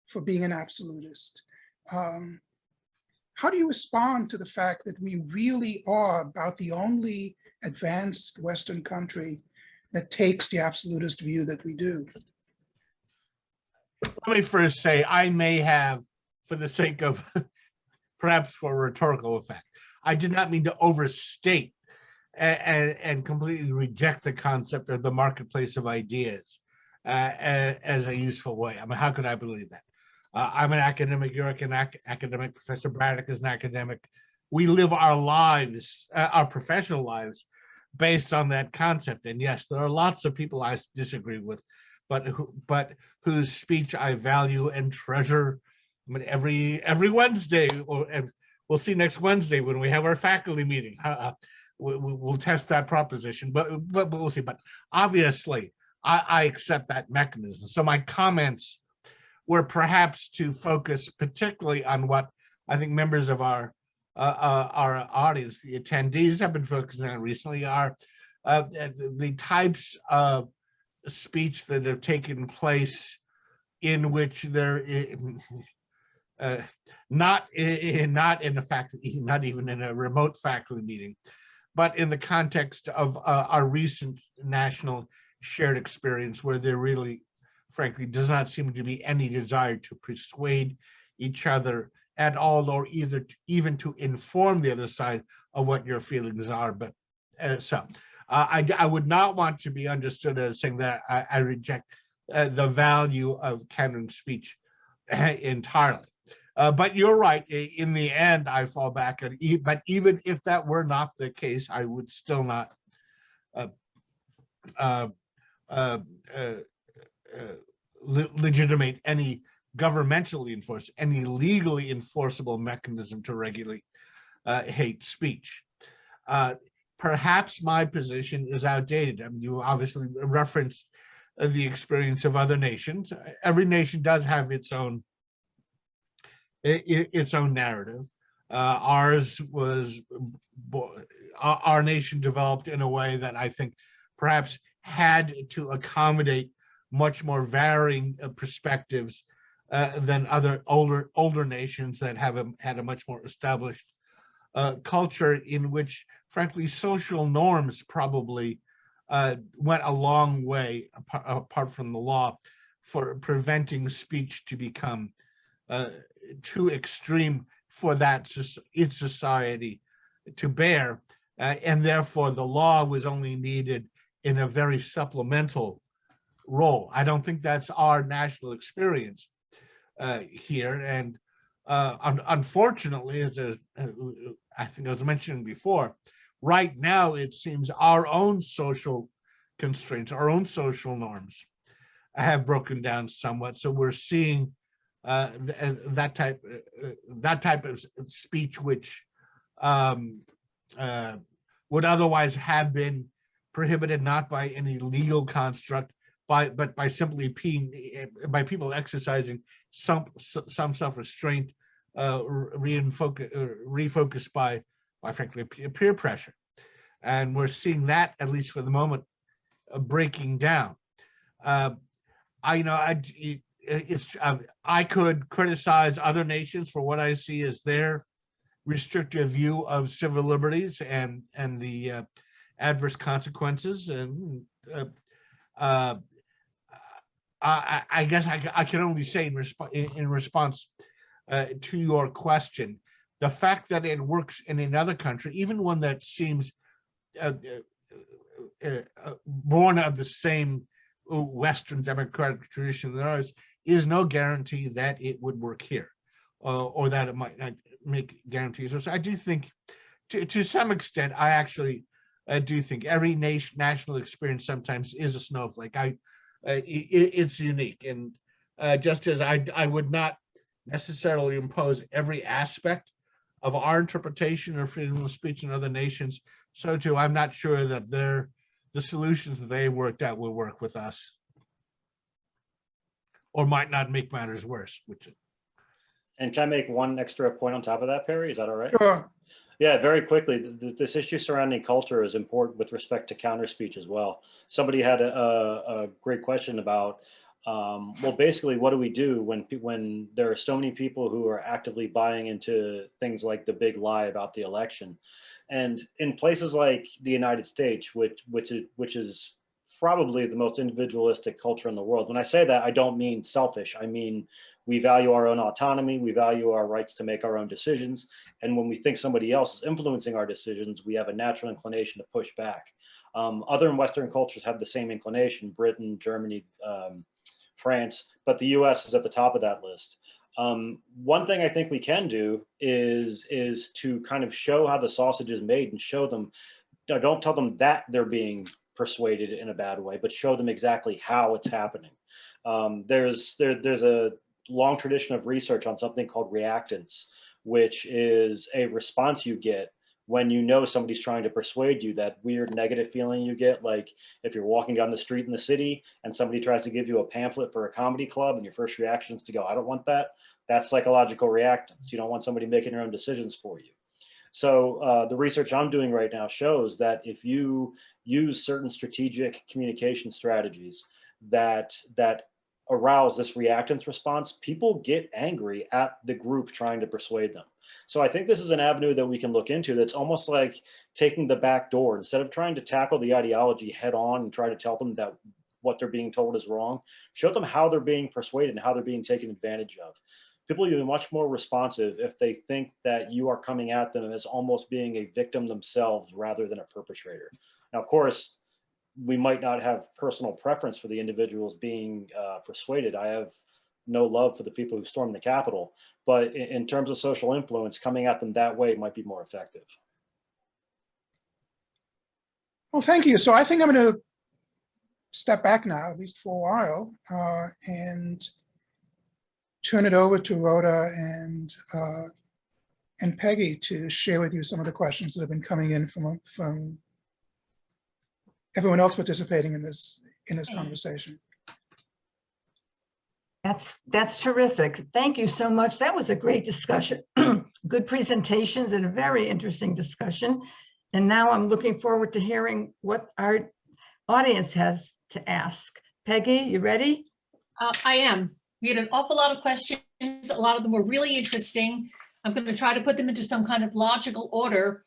for being an absolutist, how do you respond to the fact that we really are about the only advanced Western country that takes the absolutist view that we do? Let me first say, I may have, for the sake of, perhaps for a rhetorical effect, I did not mean to overstate and completely reject the concept of the marketplace of ideas as a useful way. I mean, how could I believe that? I'm an academic, you're an academic, Professor Braddock is an academic. We live our lives, our professional lives, based on that concept. And yes, there are lots of people I disagree with, but whose speech I value and treasure. I mean, every Wednesday, and we'll see next Wednesday when we have our faculty meeting. We'll test that proposition, but we'll see. But obviously, I accept that mechanism. So my comments were perhaps to focus particularly on what I think members of our audience, the attendees, have been focusing on recently, are the types of speech that have taken place in which there not in a faculty, not even in a remote faculty meeting, but in the context of our recent national shared experience, where there really, frankly, does not seem to be any desire to persuade each other at all, or even to inform the other side of what your feelings are. But I would not want to be understood as saying that I reject the value of canon speech entirely. But you're right. In the end, I fall back on. But even if that were not the case, I would still not legitimate any governmentally enforced, any legally enforceable mechanism to regulate hate speech. Perhaps my position is outdated. I mean, you obviously referenced the experience of other nations. Every nation does have its own narrative. Our nation developed in a way that I think perhaps had to accommodate much more varying perspectives than other older nations that have had a much more established culture, in which, frankly, social norms probably went a long way, apart from the law, for preventing speech to become too extreme for its society to bear, and therefore the law was only needed in a very supplemental role. I don't think that's our national experience here, and unfortunately, as I think I was mentioning before, right now it seems our own social constraints, our own social norms, have broken down somewhat. So we're seeing that type of speech, which would otherwise have been prohibited not by any legal construct, but by simply by people exercising some self-restraint, refocused by frankly peer pressure, and we're seeing that, at least for the moment, breaking down. I could criticize other nations for what I see as their restrictive view of civil liberties and the adverse consequences, and I guess I can only say in response to your question, the fact that it works in another country, even one that seems born of the same Western democratic tradition than ours, is no guarantee that it would work here, or that it might not make guarantees. So I do think, to some extent, I actually do think every national experience sometimes is a snowflake. It's unique, and just as I would not necessarily impose every aspect of our interpretation of freedom of speech in other nations, so too I'm not sure that the solutions that they worked out will work with us, or might not make matters worse. And can I make one extra point on top of that, Perry? Is that all right? Sure. Yeah, very quickly, this issue surrounding culture is important with respect to counter speech as well. Somebody had a great question about, well, basically, what do we do when there are so many people who are actively buying into things like the big lie about the election? And in places like the United States, which is probably the most individualistic culture in the world. When I say that, I don't mean selfish. I mean, we value our own autonomy. We value our rights to make our own decisions. And when we think somebody else is influencing our decisions, we have a natural inclination to push back. Other Western cultures have the same inclination: Britain, Germany, France, but the US is at the top of that list. One thing I think we can do is to kind of show how the sausage is made and show them don't tell them that they're being persuaded in a bad way, but show them exactly how it's happening. There's a long tradition of research on something called reactance, which is a response you get when you know somebody's trying to persuade you. That weird negative feeling you get, like if you're walking down the street in the city and somebody tries to give you a pamphlet for a comedy club and your first reaction is to go, I don't want that. That's psychological reactance. You don't want somebody making their own decisions for you. So the research I'm doing right now shows that if you use certain strategic communication strategies that arouse this reactance response, people get angry at the group trying to persuade them. So I think this is an avenue that we can look into that's almost like taking the back door. Instead of trying to tackle the ideology head on and try to tell them that what they're being told is wrong, show them how they're being persuaded and how they're being taken advantage of. People will be much more responsive if they think that you are coming at them as almost being a victim themselves rather than a perpetrator. Now, of course, we might not have personal preference for the individuals being persuaded. I have no love for the people who stormed the Capitol, but in terms of social influence, coming at them that way might be more effective. Well, thank you. So I think I'm going to step back now, at least for a while, and turn it over to Rhoda and Peggy to share with you some of the questions that have been coming in from everyone else participating in this conversation. That's terrific. Thank you so much. That was a great discussion. Good presentations and a very interesting discussion. And now I'm looking forward to hearing what our audience has to ask. Peggy, you ready? I am. We had an awful lot of questions. A lot of them were really interesting. I'm going to try to put them into some kind of logical order.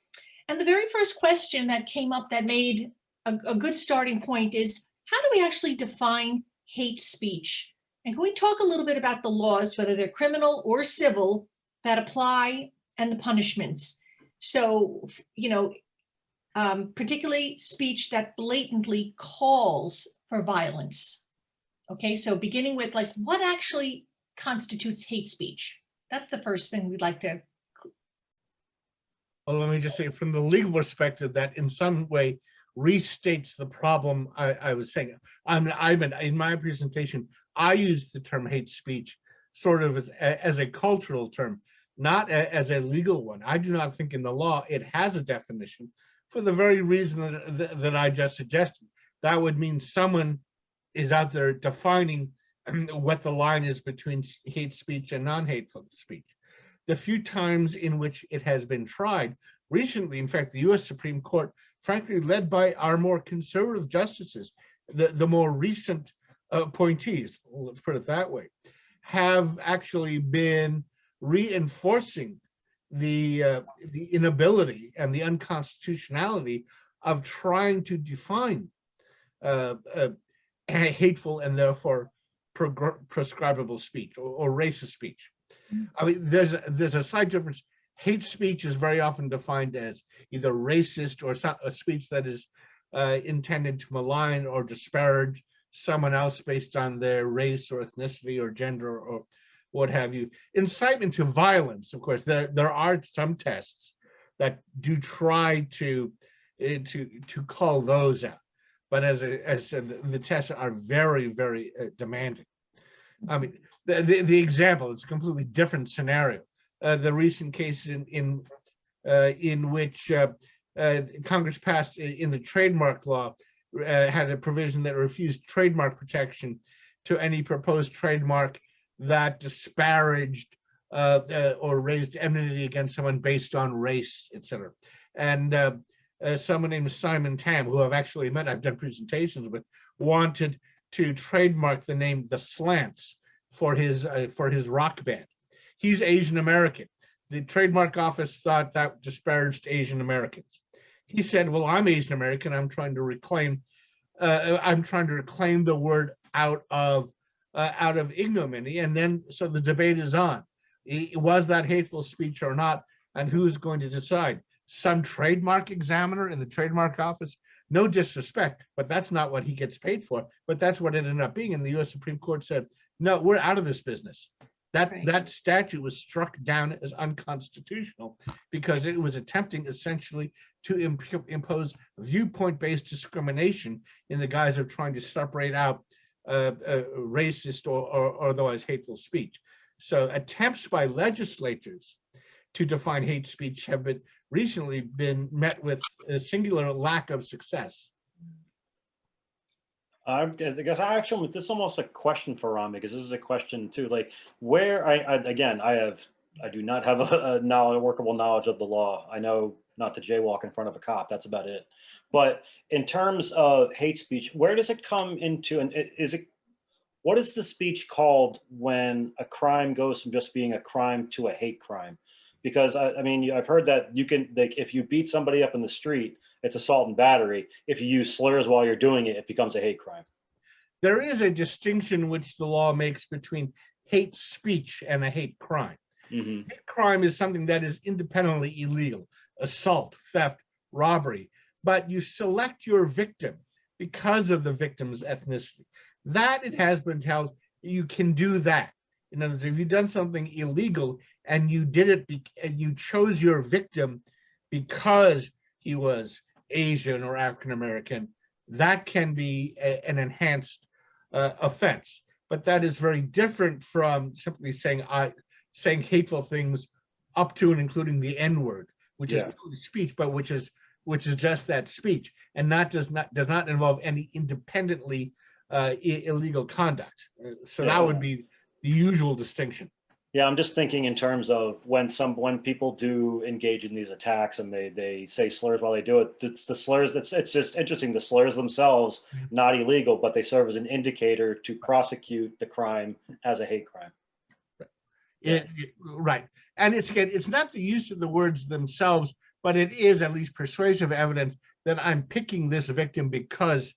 And the very first question that came up that made a good starting point is, how do we actually define hate speech? And can we talk a little bit about the laws, whether they're criminal or civil, that apply and the punishments? So, particularly speech that blatantly calls for violence. Okay, so beginning with like, what actually constitutes hate speech? That's the first thing we'd like to. Well, let me just say from the legal perspective that in some way restates the problem I was saying. In my presentation, I used the term hate speech sort of as a cultural term, not as a legal one. I do not think in the law it has a definition for the very reason that I just suggested. That would mean someone is out there defining what the line is between hate speech and non-hateful speech. The few times in which it has been tried, recently, in fact, the US Supreme Court, frankly, led by our more conservative justices, the more recent appointees, let's put it that way, have actually been reinforcing the inability and the unconstitutionality of trying to define hateful and therefore prescribable speech or racist speech. I mean, there's a slight difference. Hate speech is very often defined as either racist or a speech that is intended to malign or disparage someone else based on their race or ethnicity or gender or what have you. Incitement to violence, of course, there are some tests that do try to call those out, but as I said, the tests are very, very demanding. I mean, the example, it's a completely different scenario. The recent case in which Congress passed in the trademark law had a provision that refused trademark protection to any proposed trademark that disparaged or raised enmity against someone based on race, etc. And someone named Simon Tam, who I've actually met, I've done presentations with, wanted to trademark the name The Slants for his rock band. He's Asian American. The trademark office thought that disparaged Asian Americans. He said, well, I'm Asian American. I'm trying to reclaim the word out of ignominy. And then, so the debate is on. Was that hateful speech or not? And who's going to decide? Some trademark examiner in the trademark office? No disrespect, but that's not what he gets paid for. But that's what it ended up being. And the US Supreme Court said, no, we're out of this business. Right. That statute was struck down as unconstitutional because it was attempting essentially to impose viewpoint-based discrimination in the guise of trying to separate out racist or otherwise hateful speech. So attempts by legislators to define hate speech have recently been met with a singular lack of success. I guess this is almost a question for Ron, because this is a question too. Like, where I do not have a workable knowledge of the law. I know not to jaywalk in front of a cop. That's about it. But in terms of hate speech, where does it come into? And what is the speech called when a crime goes from just being a crime to a hate crime? Because I mean, I've heard that you can, like, if you beat somebody up in the street, it's assault and battery. If you use slurs while you're doing it, it becomes a hate crime. There is a distinction which the law makes between hate speech and a hate crime. Mm-hmm. Hate crime is something that is independently illegal: assault, theft, robbery. But you select your victim because of the victim's ethnicity. That, it has been held, you can do that. In other words, if you've done something illegal and you did it and you chose your victim because he was Asian or African American, that can be an enhanced offense. But that is very different from simply saying hateful things up to and including the N-word, which is speech, but which is just that speech, and does not involve any independently illegal conduct. So that would be the usual distinction. Yeah, I'm just thinking in terms of when people do engage in these attacks and they say slurs while they do it. It's the slurs it's just interesting. The slurs themselves, not illegal, but they serve as an indicator to prosecute the crime as a hate crime. Right. And it's not the use of the words themselves, but it is at least persuasive evidence that I'm picking this victim because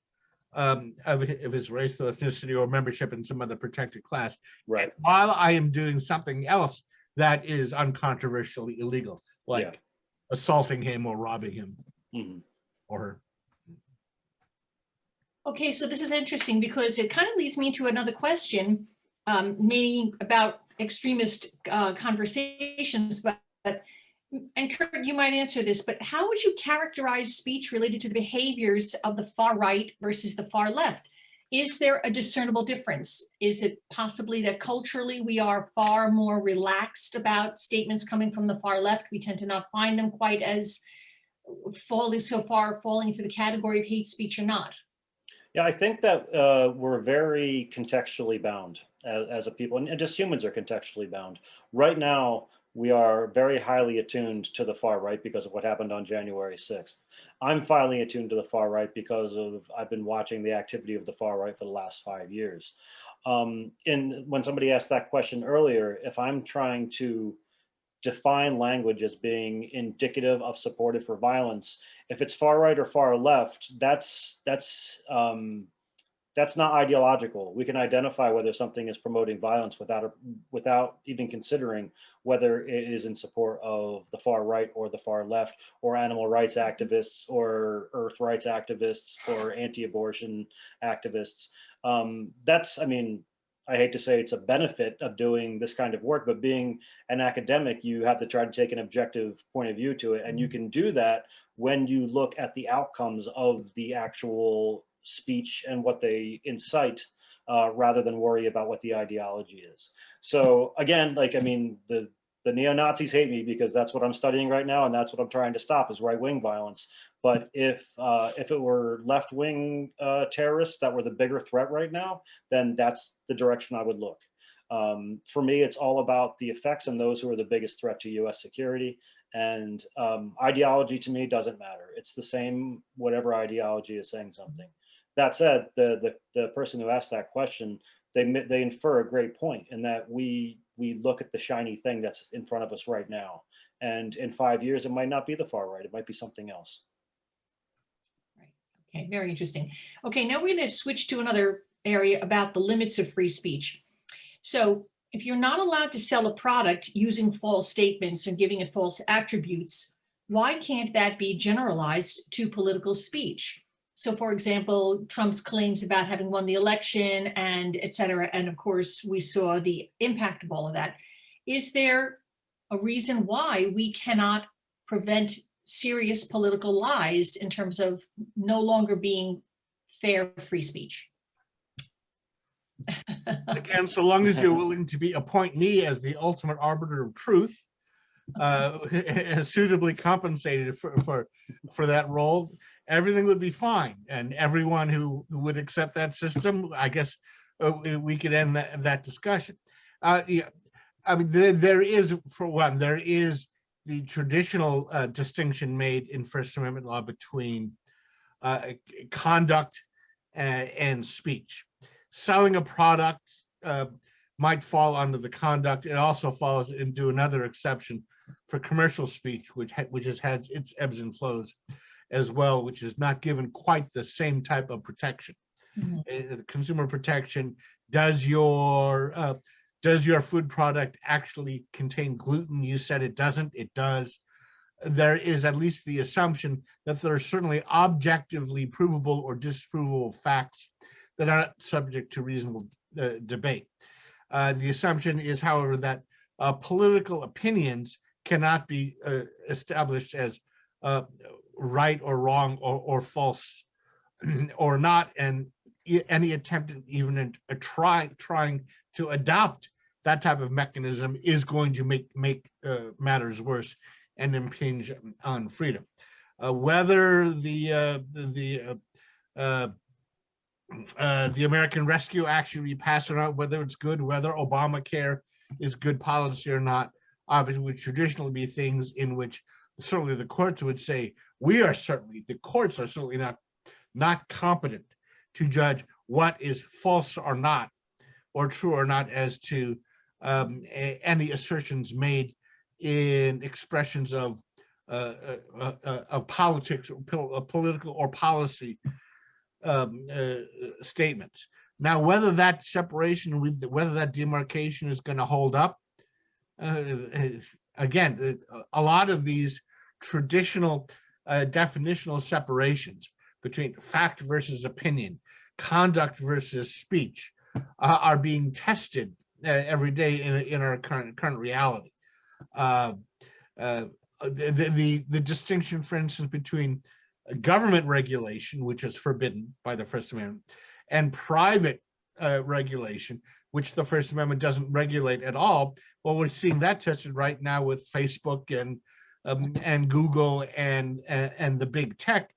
of his race, ethnicity, or membership in some other protected class. Right. While I am doing something else that is uncontroversially illegal, like assaulting him or robbing him or her. Okay, so this is interesting because it kind of leads me to another question, maybe about extremist conversations, but and Kurt, you might answer this, but how would you characterize speech related to the behaviors of the far right versus the far left? Is there a discernible difference? Is it possibly that culturally we are far more relaxed about statements coming from the far left? We tend to not find them quite as falling into the category of hate speech or not? Yeah, I think that we're very contextually bound as a people, and just humans are contextually bound. Right now, we are very highly attuned to the far right because of what happened on January 6th. I'm finally attuned to the far right because I've been watching the activity of the far right for the last 5 years. And when somebody asked that question earlier, if I'm trying to define language as being indicative of supportive for violence, if it's far right or far left, that's not ideological. We can identify whether something is promoting violence without even considering whether it is in support of the far right or the far left, or animal rights activists or earth rights activists or anti-abortion activists. I hate to say it's a benefit of doing this kind of work, but being an academic, you have to try to take an objective point of view to it. And you can do that when you look at the outcomes of the actual speech and what they incite, rather than worry about what the ideology is. So again, the neo-Nazis hate me because that's what I'm studying right now, and that's what I'm trying to stop is right-wing violence. But if it were left-wing terrorists that were the bigger threat right now, then that's the direction I would look. For me, it's all about the effects and those who are the biggest threat to U.S. security. And ideology to me doesn't matter. It's the same, whatever ideology is saying something. That said, the person who asked that question, they infer a great point in that we look at the shiny thing that's in front of us right now. And in 5 years, it might not be the far right. It might be something else. Right. Okay, very interesting. Okay, now we're going to switch to another area about the limits of free speech. So if you're not allowed to sell a product using false statements and giving it false attributes, why can't that be generalized to political speech? So for example, Trump's claims about having won the election and et cetera. And of course, we saw the impact of all of that. Is there a reason why we cannot prevent serious political lies in terms of no longer being fair free speech? Again, so long as you're willing to appoint me as the ultimate arbiter of truth, suitably compensated for that role, everything would be fine. And everyone who would accept that system, I guess we could end that discussion. Yeah, I mean, there is, for one, there is the traditional distinction made in First Amendment law between conduct and speech. Selling a product might fall under the conduct. It also falls into another exception for commercial speech, which has its ebbs and flows as well, which is not given quite the same type of protection. Consumer protection, does your food product actually contain gluten? You said it doesn't. It does. There is at least the assumption that there are certainly objectively provable or disprovable facts that are not subject to reasonable debate. The assumption is, however, that political opinions cannot be established as right or wrong or false or not, and any attempt at even trying to adopt that type of mechanism is going to make matters worse and impinge on freedom. Whether the American Rescue Act should be passed or not, whether it's good, whether Obamacare is good policy or not, obviously would traditionally be things in which certainly the courts would say, the courts are certainly not competent to judge what is false or not, or true or not, as to any assertions made in expressions of politics, or political or policy statements. Now, whether that separation, whether that demarcation is going to hold up, again, a lot of these traditional definitional separations between fact versus opinion, conduct versus speech, are being tested every day in our current reality. The distinction, for instance, between government regulation, which is forbidden by the First Amendment, and private regulation, which the First Amendment doesn't regulate at all. Well, we're seeing that tested right now with Facebook and Google and the big tech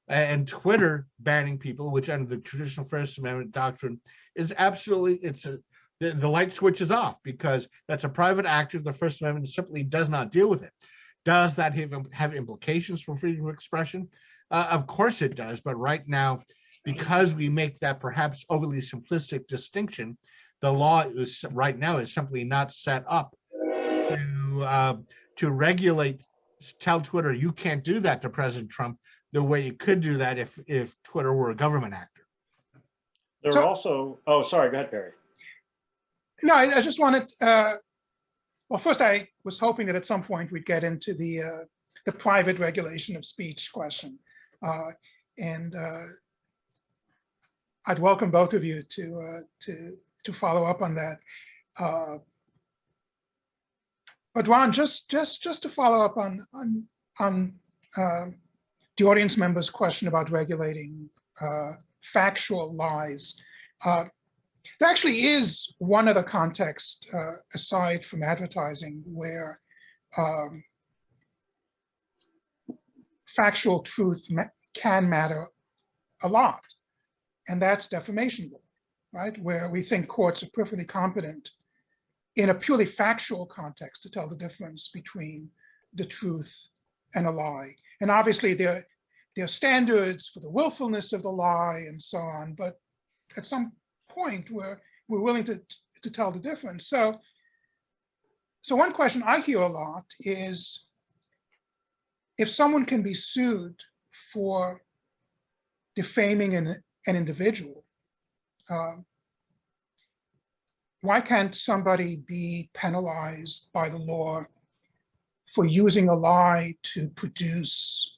and Twitter banning people, which under the traditional First Amendment doctrine is absolutely, the light switch is off, because that's a private actor. The First Amendment simply does not deal with it. Does that have implications for freedom of expression? Of course it does, but right now, because we make that perhaps overly simplistic distinction, the law right now is simply not set up to regulate, tell Twitter, you can't do that to President Trump, the way you could do that if Twitter were a government actor. There are also, oh, sorry, go ahead, Perry. No, I just wanted, well, first I was hoping that at some point we'd get into the private regulation of speech question. And I'd welcome both of you to follow up on that. But Ron, just to follow up on the audience member's question about regulating factual lies. There actually is one other context aside from advertising where factual truth can matter a lot, and that's defamation law, right? Where we think courts are perfectly competent in a purely factual context to tell the difference between the truth and a lie. And obviously there are standards for the willfulness of the lie and so on, but at some point we're willing to tell the difference. So one question I hear a lot is, if someone can be sued for defaming an individual, why can't somebody be penalized by the law for using a lie to produce,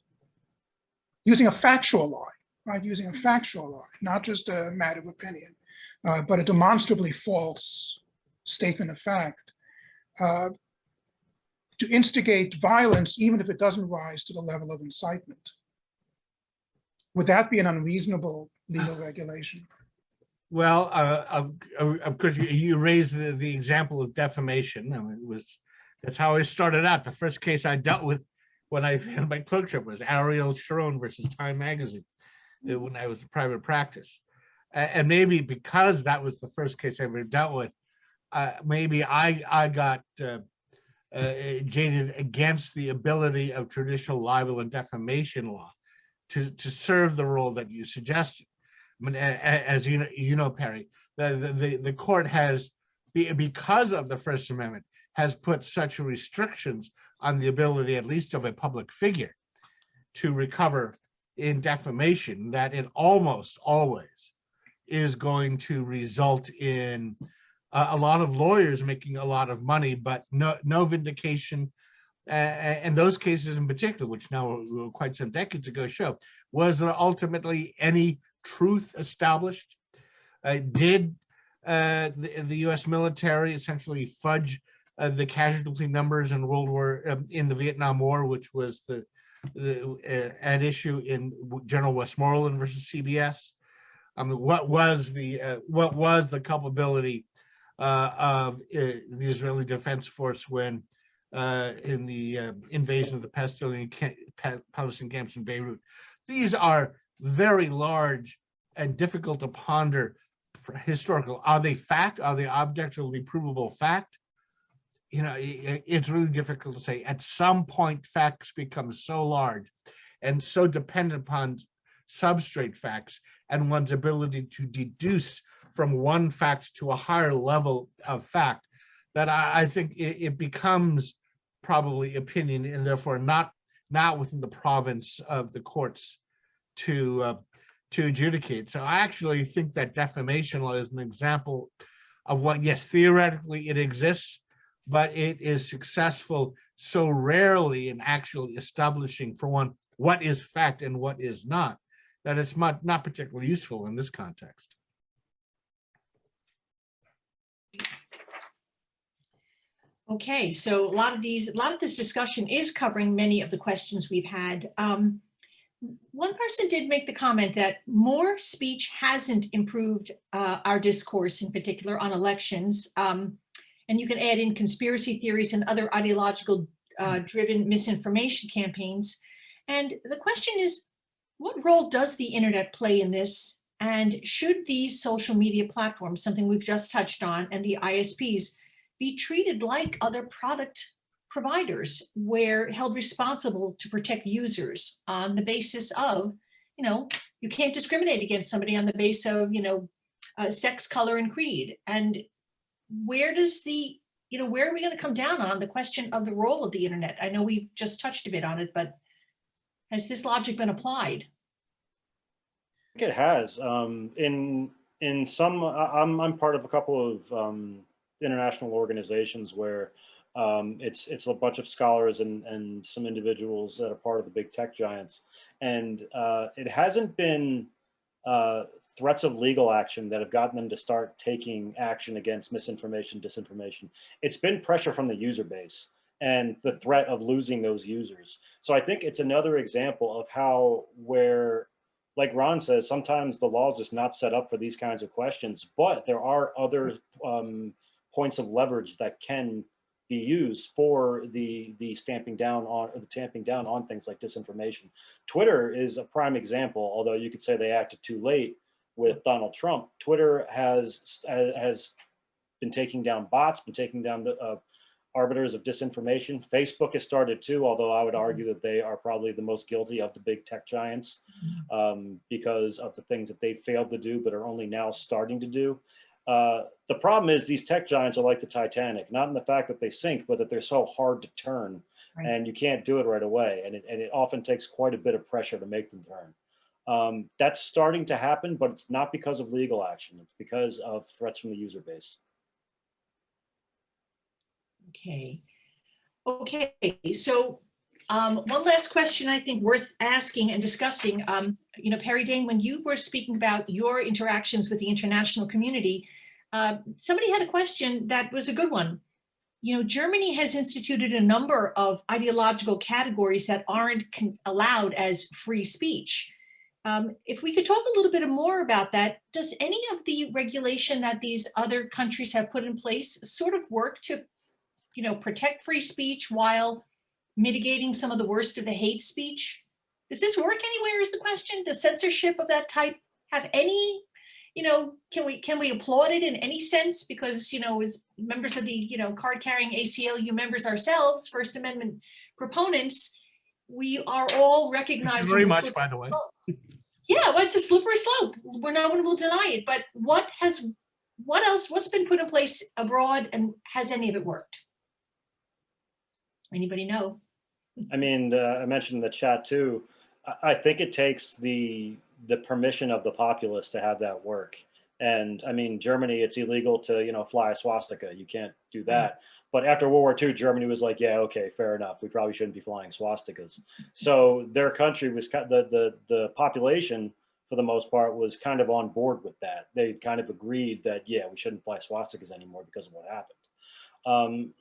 using a factual lie right, using a factual lie, not just a matter of opinion, but a demonstrably false statement of fact, to instigate violence, even if it doesn't rise to the level of incitement. Would that be an unreasonable legal regulation? Well, of course, you raised the example of defamation. I mean, that's how I started out. The first case I dealt with when I had my clerkship was Ariel Sharon versus Time Magazine when I was in private practice. And maybe because that was the first case I ever dealt with, maybe I got jaded against the ability of traditional libel and defamation law to serve the role that you suggested. I mean, as you know, Perry, the court has, because of the First Amendment, has put such restrictions on the ability, at least of a public figure, to recover in defamation, that it almost always is going to result in a lot of lawyers making a lot of money, but no vindication. And those cases in particular, which now quite some decades ago show, was there ultimately any truth established? Did the U.S. military essentially fudge the casualty numbers in in the Vietnam War, which was at issue in General Westmoreland versus CBS? I mean, what was the culpability of the Israeli Defense Force when in the invasion of the Palestinian camps in Beirut? These are very large and difficult to ponder historical. Are they fact? Are they objectively provable fact? You know, it's really difficult to say. At some point, facts become so large and so dependent upon substrate facts and one's ability to deduce from one fact to a higher level of fact, that I think it becomes probably opinion, and therefore not within the province of the courts to adjudicate. So I actually think that defamation law is an example of what, yes, theoretically it exists, but it is successful so rarely in actually establishing, for one, what is fact and what is not, that it's not particularly useful in this context. Okay, so a lot of this discussion is covering many of the questions we've had. One person did make the comment that more speech hasn't improved our discourse, in particular on elections. And you can add in conspiracy theories and other ideological driven misinformation campaigns. And the question is, what role does the internet play in this? And should these social media platforms, something we've just touched on, and the ISPs, be treated like other product providers, where held responsible to protect users on the basis of, you can't discriminate against somebody on the basis of, sex, color, and creed. And where does where are we going to come down on the question of the role of the internet? I know we've just touched a bit on it, but has this logic been applied? I think it has. In some, I'm part of a couple of international organizations where it's a bunch of scholars and some individuals that are part of the big tech giants, and it hasn't been threats of legal action that have gotten them to start taking action against misinformation, disinformation. It's been pressure from the user base and the threat of losing those users. So I think it's another example of how, where, like Ron says, sometimes the law is just not set up for these kinds of questions, but there are other points of leverage that can be used for the tamping down on things like disinformation. Twitter is a prime example, although you could say they acted too late with Donald Trump. Twitter has been taking down bots, been taking down the arbiters of disinformation. Facebook has started too, although I would argue that they are probably the most guilty of the big tech giants because of the things that they failed to do, but are only now starting to do. The problem is these tech giants are like the Titanic, not in the fact that they sink, but that they're so hard to turn, right, and you can't do it right away. And it often takes quite a bit of pressure to make them turn. That's starting to happen, but it's not because of legal action. It's because of threats from the user base. Okay. So One last question I think worth asking and discussing. You know, Perry, Dane, when you were speaking about your interactions with the international community, somebody had a question that was a good one. You know, Germany has instituted a number of ideological categories that aren't allowed as free speech. If we could talk a little bit more about that, does any of the regulation that these other countries have put in place sort of work to, you know, protect free speech while mitigating some of the worst of the hate speech? Does this work anywhere is the question? Does censorship of that type have any, you know, can we applaud it in any sense? Because, you know, as members of the, you know, card-carrying ACLU members ourselves, First Amendment proponents, we are all recognizing very much, by the way. Yeah, well, it's a slippery slope. No one will deny it. But what's been put in place abroad, and has any of it worked? Anybody know? I mean, I mentioned in the chat too, I think it takes the permission of the populace to have that work. And I mean, Germany, it's illegal to, you know, fly a swastika. You can't do that. But after World War II, Germany was like, yeah, okay, fair enough. We probably shouldn't be flying swastikas. So their country was the population, for the most part, was kind of on board with that. They kind of agreed that, yeah, we shouldn't fly swastikas anymore because of what happened.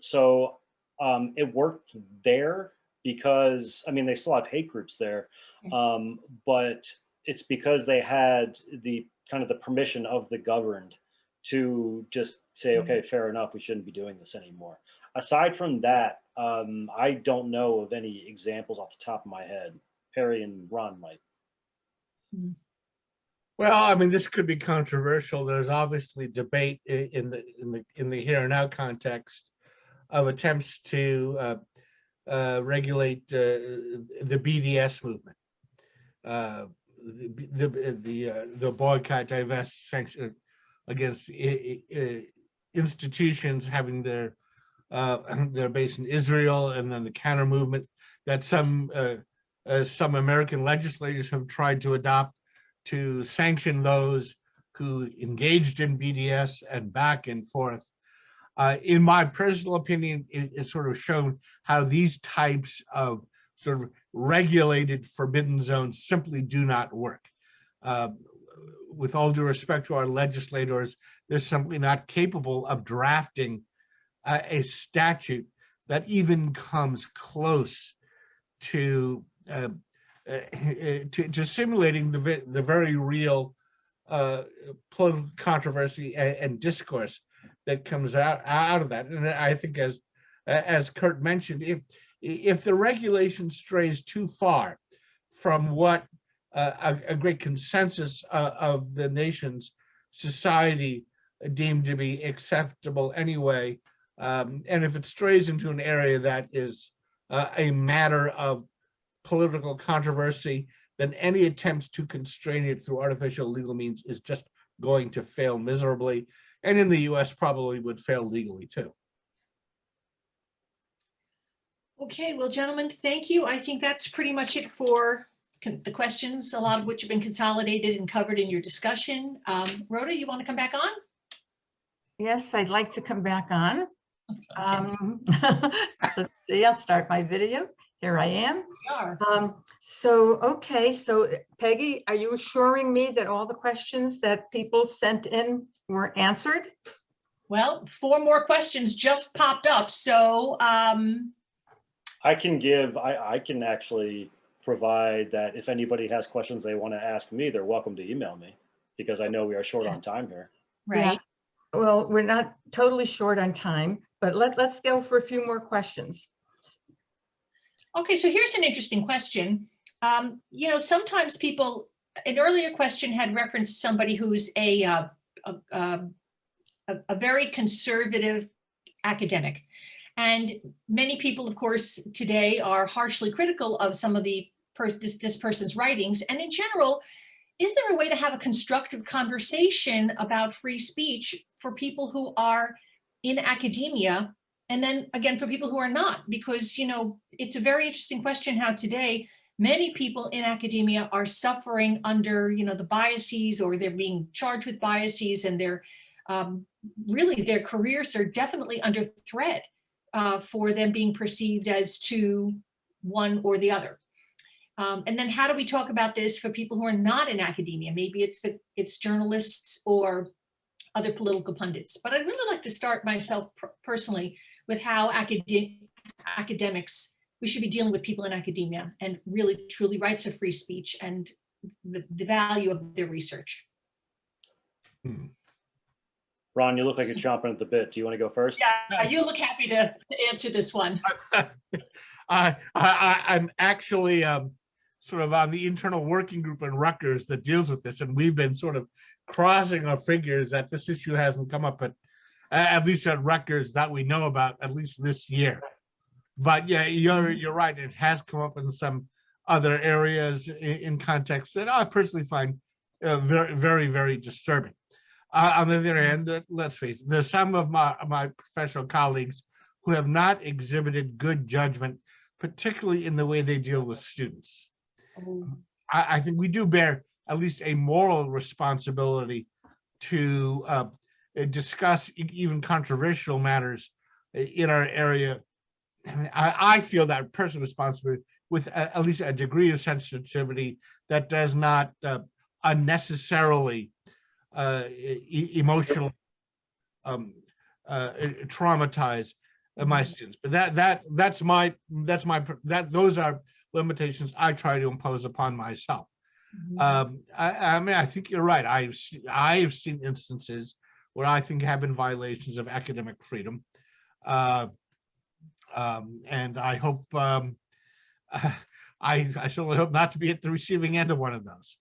It worked there because, I mean, they still have hate groups there, but it's because they had the kind of the permission of the governed to just say, okay, fair enough, we shouldn't be doing this anymore. Aside from that, I don't know of any examples off the top of my head. Perry and Ron might. Well, I mean, this could be controversial. There's obviously debate in the here and now context of attempts to regulate the BDS movement, the boycott, divest, sanction against institutions having their base in Israel, and then the counter movement that some American legislators have tried to adopt to sanction those who engaged in BDS, and back and forth. In my personal opinion, it's sort of shown how these types of sort of regulated forbidden zones simply do not work. With all due respect to our legislators, they're simply not capable of drafting a statute that even comes close to simulating the very real political controversy and discourse that comes out of that. And I think, as Kurt mentioned, if the regulation strays too far from what a great consensus of the nation's society deemed to be acceptable anyway, and if it strays into an area that is a matter of political controversy, then any attempts to constrain it through artificial legal means is just going to fail miserably, and in the US probably would fail legally too. Okay, well, gentlemen, thank you. I think that's pretty much it for the questions, a lot of which have been consolidated and covered in your discussion. Rhoda, you want to come back on? Yes, I'd like to come back on. Let's see, I'll start my video. Here I am. Okay, so Peggy, are you assuring me that all the questions that people sent in were answered? Well, 4 more questions just popped up, so I can actually provide that if anybody has questions they want to ask me, they're welcome to email me, because I know we are short on time here. right. Yeah. Well, we're not totally short on time, but let's go for a few more questions. Okay, so here's an interesting question. You know, sometimes people, an earlier question had referenced somebody who's a very conservative academic. And many people, of course, today are harshly critical of some of this person's writings. And in general, is there a way to have a constructive conversation about free speech for people who are in academia, and then again for people who are not? Because, you know, it's a very interesting question how today many people in academia are suffering under, you know, the biases, or they're being charged with biases, and they're really, their careers are definitely under threat for them being perceived as too one or the other. And then how do we talk about this for people who are not in academia? Maybe it's journalists or other political pundits. But I'd really like to start myself personally with how academics, we should be dealing with people in academia and really truly rights of free speech and the value of their research. Ron, you look like you're chomping at the bit. Do you want to go first? Yeah, you look happy to answer this one. I'm actually sort of on the internal working group in Rutgers that deals with this, and we've been sort of crossing our fingers that this issue hasn't come up at least at Rutgers that we know about, at least this year. But yeah, you're right. It has come up in some other areas in context that I personally find very, very, very disturbing. On the other hand, let's face it, there's some of my professional colleagues who have not exhibited good judgment, particularly in the way they deal with students. I think we do bear at least a moral responsibility to discuss even controversial matters in our area. I feel that personal responsibility with at least a degree of sensitivity that does not unnecessarily emotionally traumatize my students. But those are limitations I try to impose upon myself. I mean, I think you're right. I've seen instances where I think have been violations of academic freedom, and I hope I certainly hope not to be at the receiving end of one of those.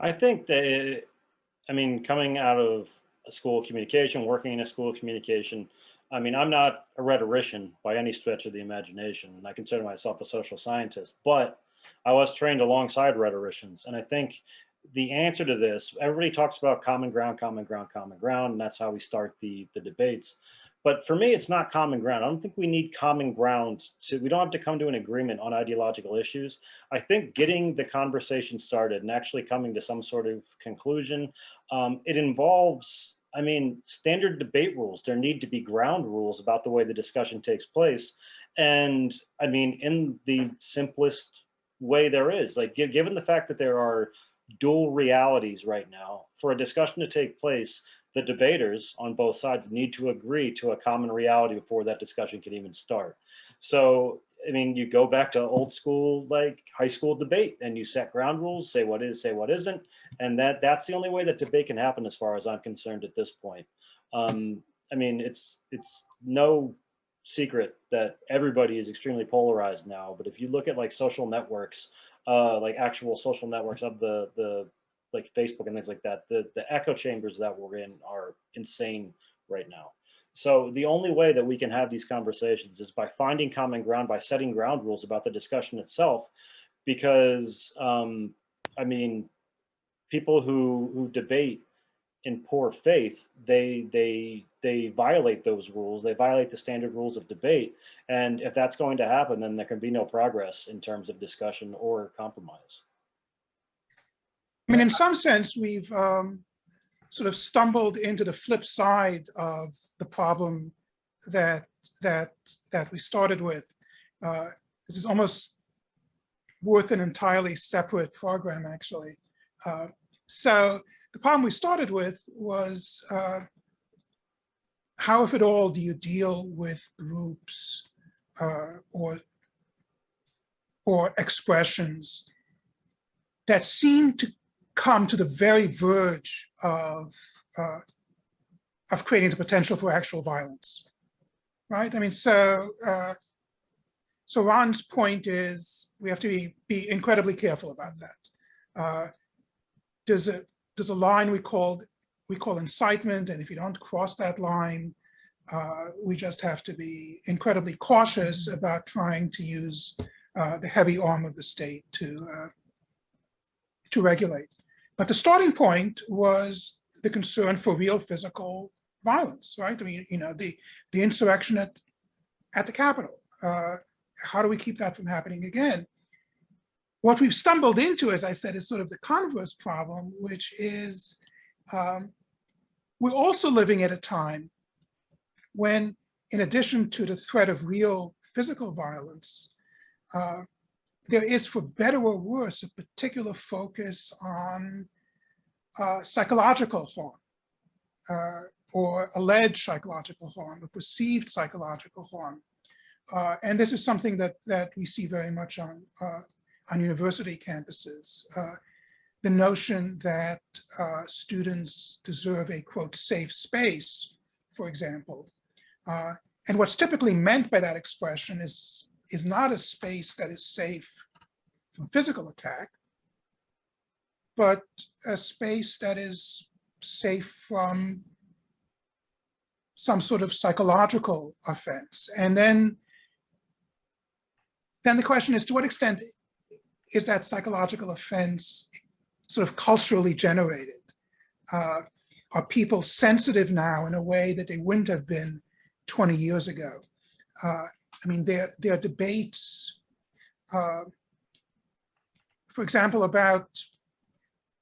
I think that, I mean, coming out of a school of communication, working in a school of communication, I mean, I'm not a rhetorician by any stretch of the imagination, and I consider myself a social scientist, but I was trained alongside rhetoricians. And I think the answer to this, everybody talks about common ground, and that's how we start the debates. But for me, it's not common ground. I don't think we need common ground. We don't have to come to an agreement on ideological issues. I think getting the conversation started and actually coming to some sort of conclusion, it involves, I mean, standard debate rules. There need to be ground rules about the way the discussion takes place. And I mean, in the simplest way there is, like, given the fact that there are dual realities right now, for a discussion to take place, the debaters on both sides need to agree to a common reality before that discussion can even start. So, I mean, you go back to old school, like high school debate, and you set ground rules, say what is, say what isn't. And that's the only way that debate can happen as far as I'm concerned at this point. I mean, it's no secret that everybody is extremely polarized now, but if you look at like social networks, like actual social networks of the like Facebook and things like that, the echo chambers that we're in are insane right now. So the only way that we can have these conversations is by finding common ground, by setting ground rules about the discussion itself, because I mean, people who debate in poor faith, they violate those rules. They violate the standard rules of debate. And if that's going to happen, then there can be no progress in terms of discussion or compromise. I mean, in some sense, we've sort of stumbled into the flip side of the problem that we started with. This is almost worth an entirely separate program, actually. So the problem we started with was how, if at all, do you deal with groups or expressions that seem to come to the very verge of creating the potential for actual violence, right? I mean, so Ron's point is we have to be incredibly careful about that. There's a line we call incitement, and if you don't cross that line, we just have to be incredibly cautious about trying to use the heavy arm of the state to regulate. But the starting point was the concern for real physical violence, right? I mean, you know, the insurrection at the Capitol. How do we keep that from happening again? What we've stumbled into, as I said, is sort of the converse problem, which is we're also living at a time when, in addition to the threat of real physical violence, there is, for better or worse, a particular focus on psychological harm, or alleged psychological harm, or perceived psychological harm. And this is something that we see very much on university campuses. The notion that students deserve a, quote, safe space, for example. And what's typically meant by that expression is not a space that is safe from physical attack, but a space that is safe from some sort of psychological offense. And then the question is, to what extent is that psychological offense sort of culturally generated? Are people sensitive now in a way that they wouldn't have been 20 years ago? I mean, there are debates, for example, about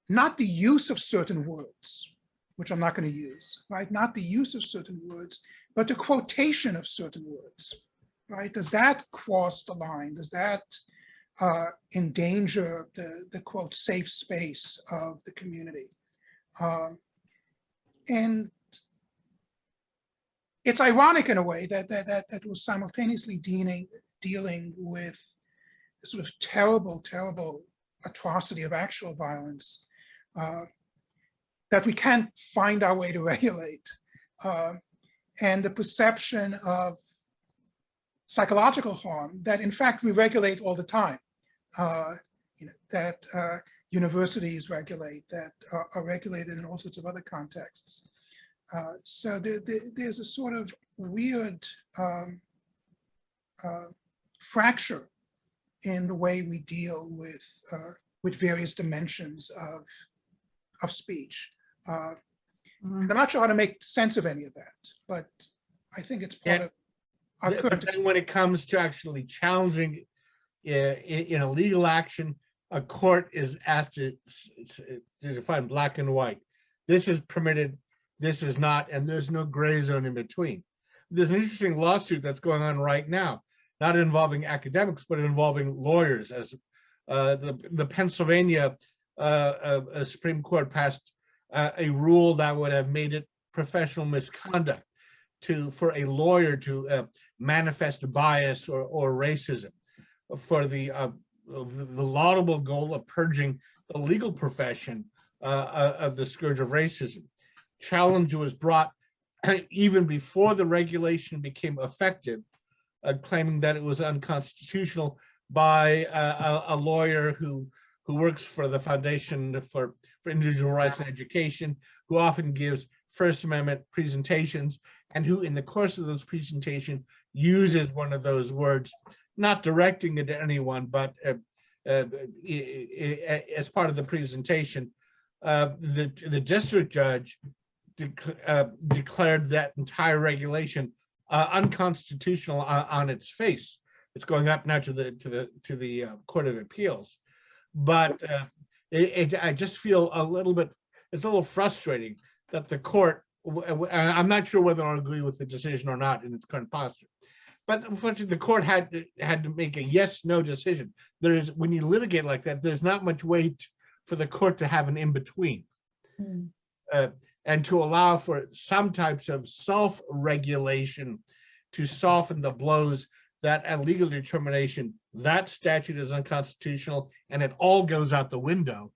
not the use of certain words, which I'm not going to use, right? Not the use of certain words, but the quotation of certain words, right? Does that cross the line? Does that endanger the quote, safe space of the community? And it's ironic in a way that was simultaneously dealing with the sort of terrible, terrible atrocity of actual violence that we can't find our way to regulate. And the perception of psychological harm that in fact we regulate all the time, that universities regulate, that are regulated in all sorts of other contexts. So there's a sort of weird fracture in the way we deal with various dimensions of speech. And I'm not sure how to make sense of any of that, but I think it's part of our current. But then when it comes to actually challenging in a legal action, a court is asked to define black and white. This is permitted, this is not, and there's no gray zone in between. There's an interesting lawsuit that's going on right now, not involving academics, but involving lawyers, as the Pennsylvania Supreme Court passed a rule that would have made it professional misconduct for a lawyer to manifest bias or racism, for the laudable goal of purging the legal profession of the scourge of racism. Challenge was brought even before the regulation became effective, claiming that it was unconstitutional by a lawyer who works for the Foundation for Individual Rights and Education, who often gives First Amendment presentations, and who in the course of those presentations uses one of those words, not directing it to anyone, but as part of the presentation. The district judge declared that entire regulation unconstitutional on its face. It's going up now to the Court of Appeals, but I just feel a little bit. It's a little frustrating that the court. I'm not sure whether I agree with the decision or not in its current posture, but unfortunately, the court had to make a yes/no decision. When you litigate like that, there's not much weight for the court to have an in-between, and to allow for some types of self-regulation to soften the blows that a legal determination, that statute is unconstitutional, and it all goes out the window,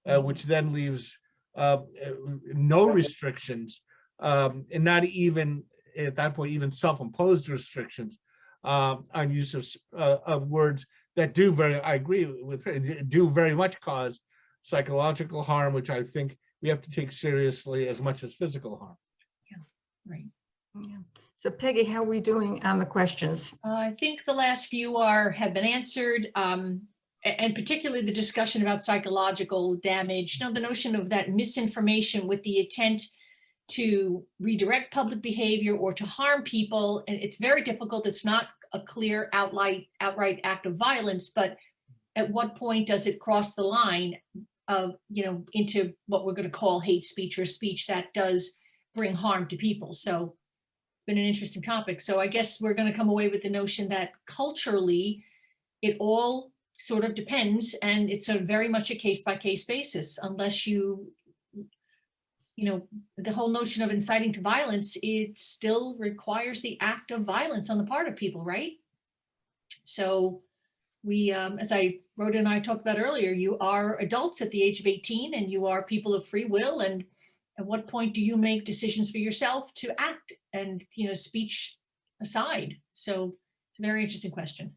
which then leaves no restrictions, and not even at that point even self-imposed restrictions on use of words that I agree with, do very much cause psychological harm, which I think we have to take seriously as much as physical harm. Yeah, right. Yeah. So Peggy, how are we doing on the questions? I think the last few have been answered, and particularly the discussion about psychological damage. You know, the notion of that misinformation with the intent to redirect public behavior or to harm people, and it's very difficult. It's not a clear outright act of violence, but at what point does it cross the line of, into what we're going to call hate speech or speech that does bring harm to people? So been an interesting topic. So I guess we're going to come away with the notion that culturally, it all sort of depends, and it's a very much a case-by-case basis, unless you know, the whole notion of inciting to violence, it still requires the act of violence on the part of people, right? So we, as I, Rhoda and I talked about earlier, you are adults at the age of 18 and you are people of free will. And at what point do you make decisions for yourself to act, and, you know, speech aside? So it's a very interesting question.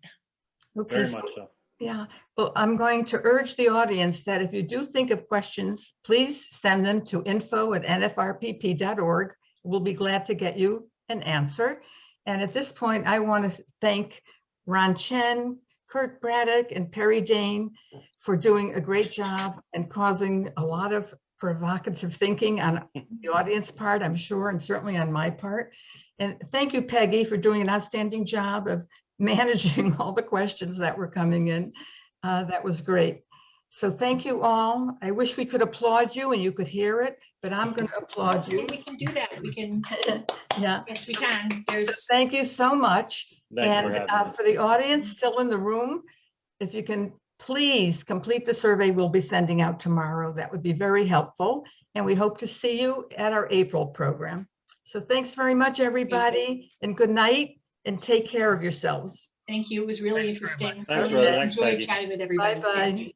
Okay, Very so- much so. Yeah, well, I'm going to urge the audience that if you do think of questions, please send them to info@nfrpp.org. We'll be glad to get you an answer. And at this point, I want to thank Ron Chen, Kurt Braddock, and Perry Dane for doing a great job and causing a lot of provocative thinking on the audience part, I'm sure, and certainly on my part. And thank you, Peggy, for doing an outstanding job of managing all the questions that were coming in. That was great. So thank you all. I wish we could applaud you and you could hear it, but I'm going to applaud you. We can do that. We can, Yeah. yes, we can. There's, Thank you so much. Thank you for And having me. for the audience still in the room, if you can please complete the survey we'll be sending out tomorrow, that would be very helpful. And we hope to see you at our April program. So thanks very much, everybody, and good night, and take care of yourselves. thank you. It was really Thanks very much. interesting. Thanks, Really Rhoda. Thanks, enjoyed Peggy. chatting with everybody. Bye-bye. Thank you.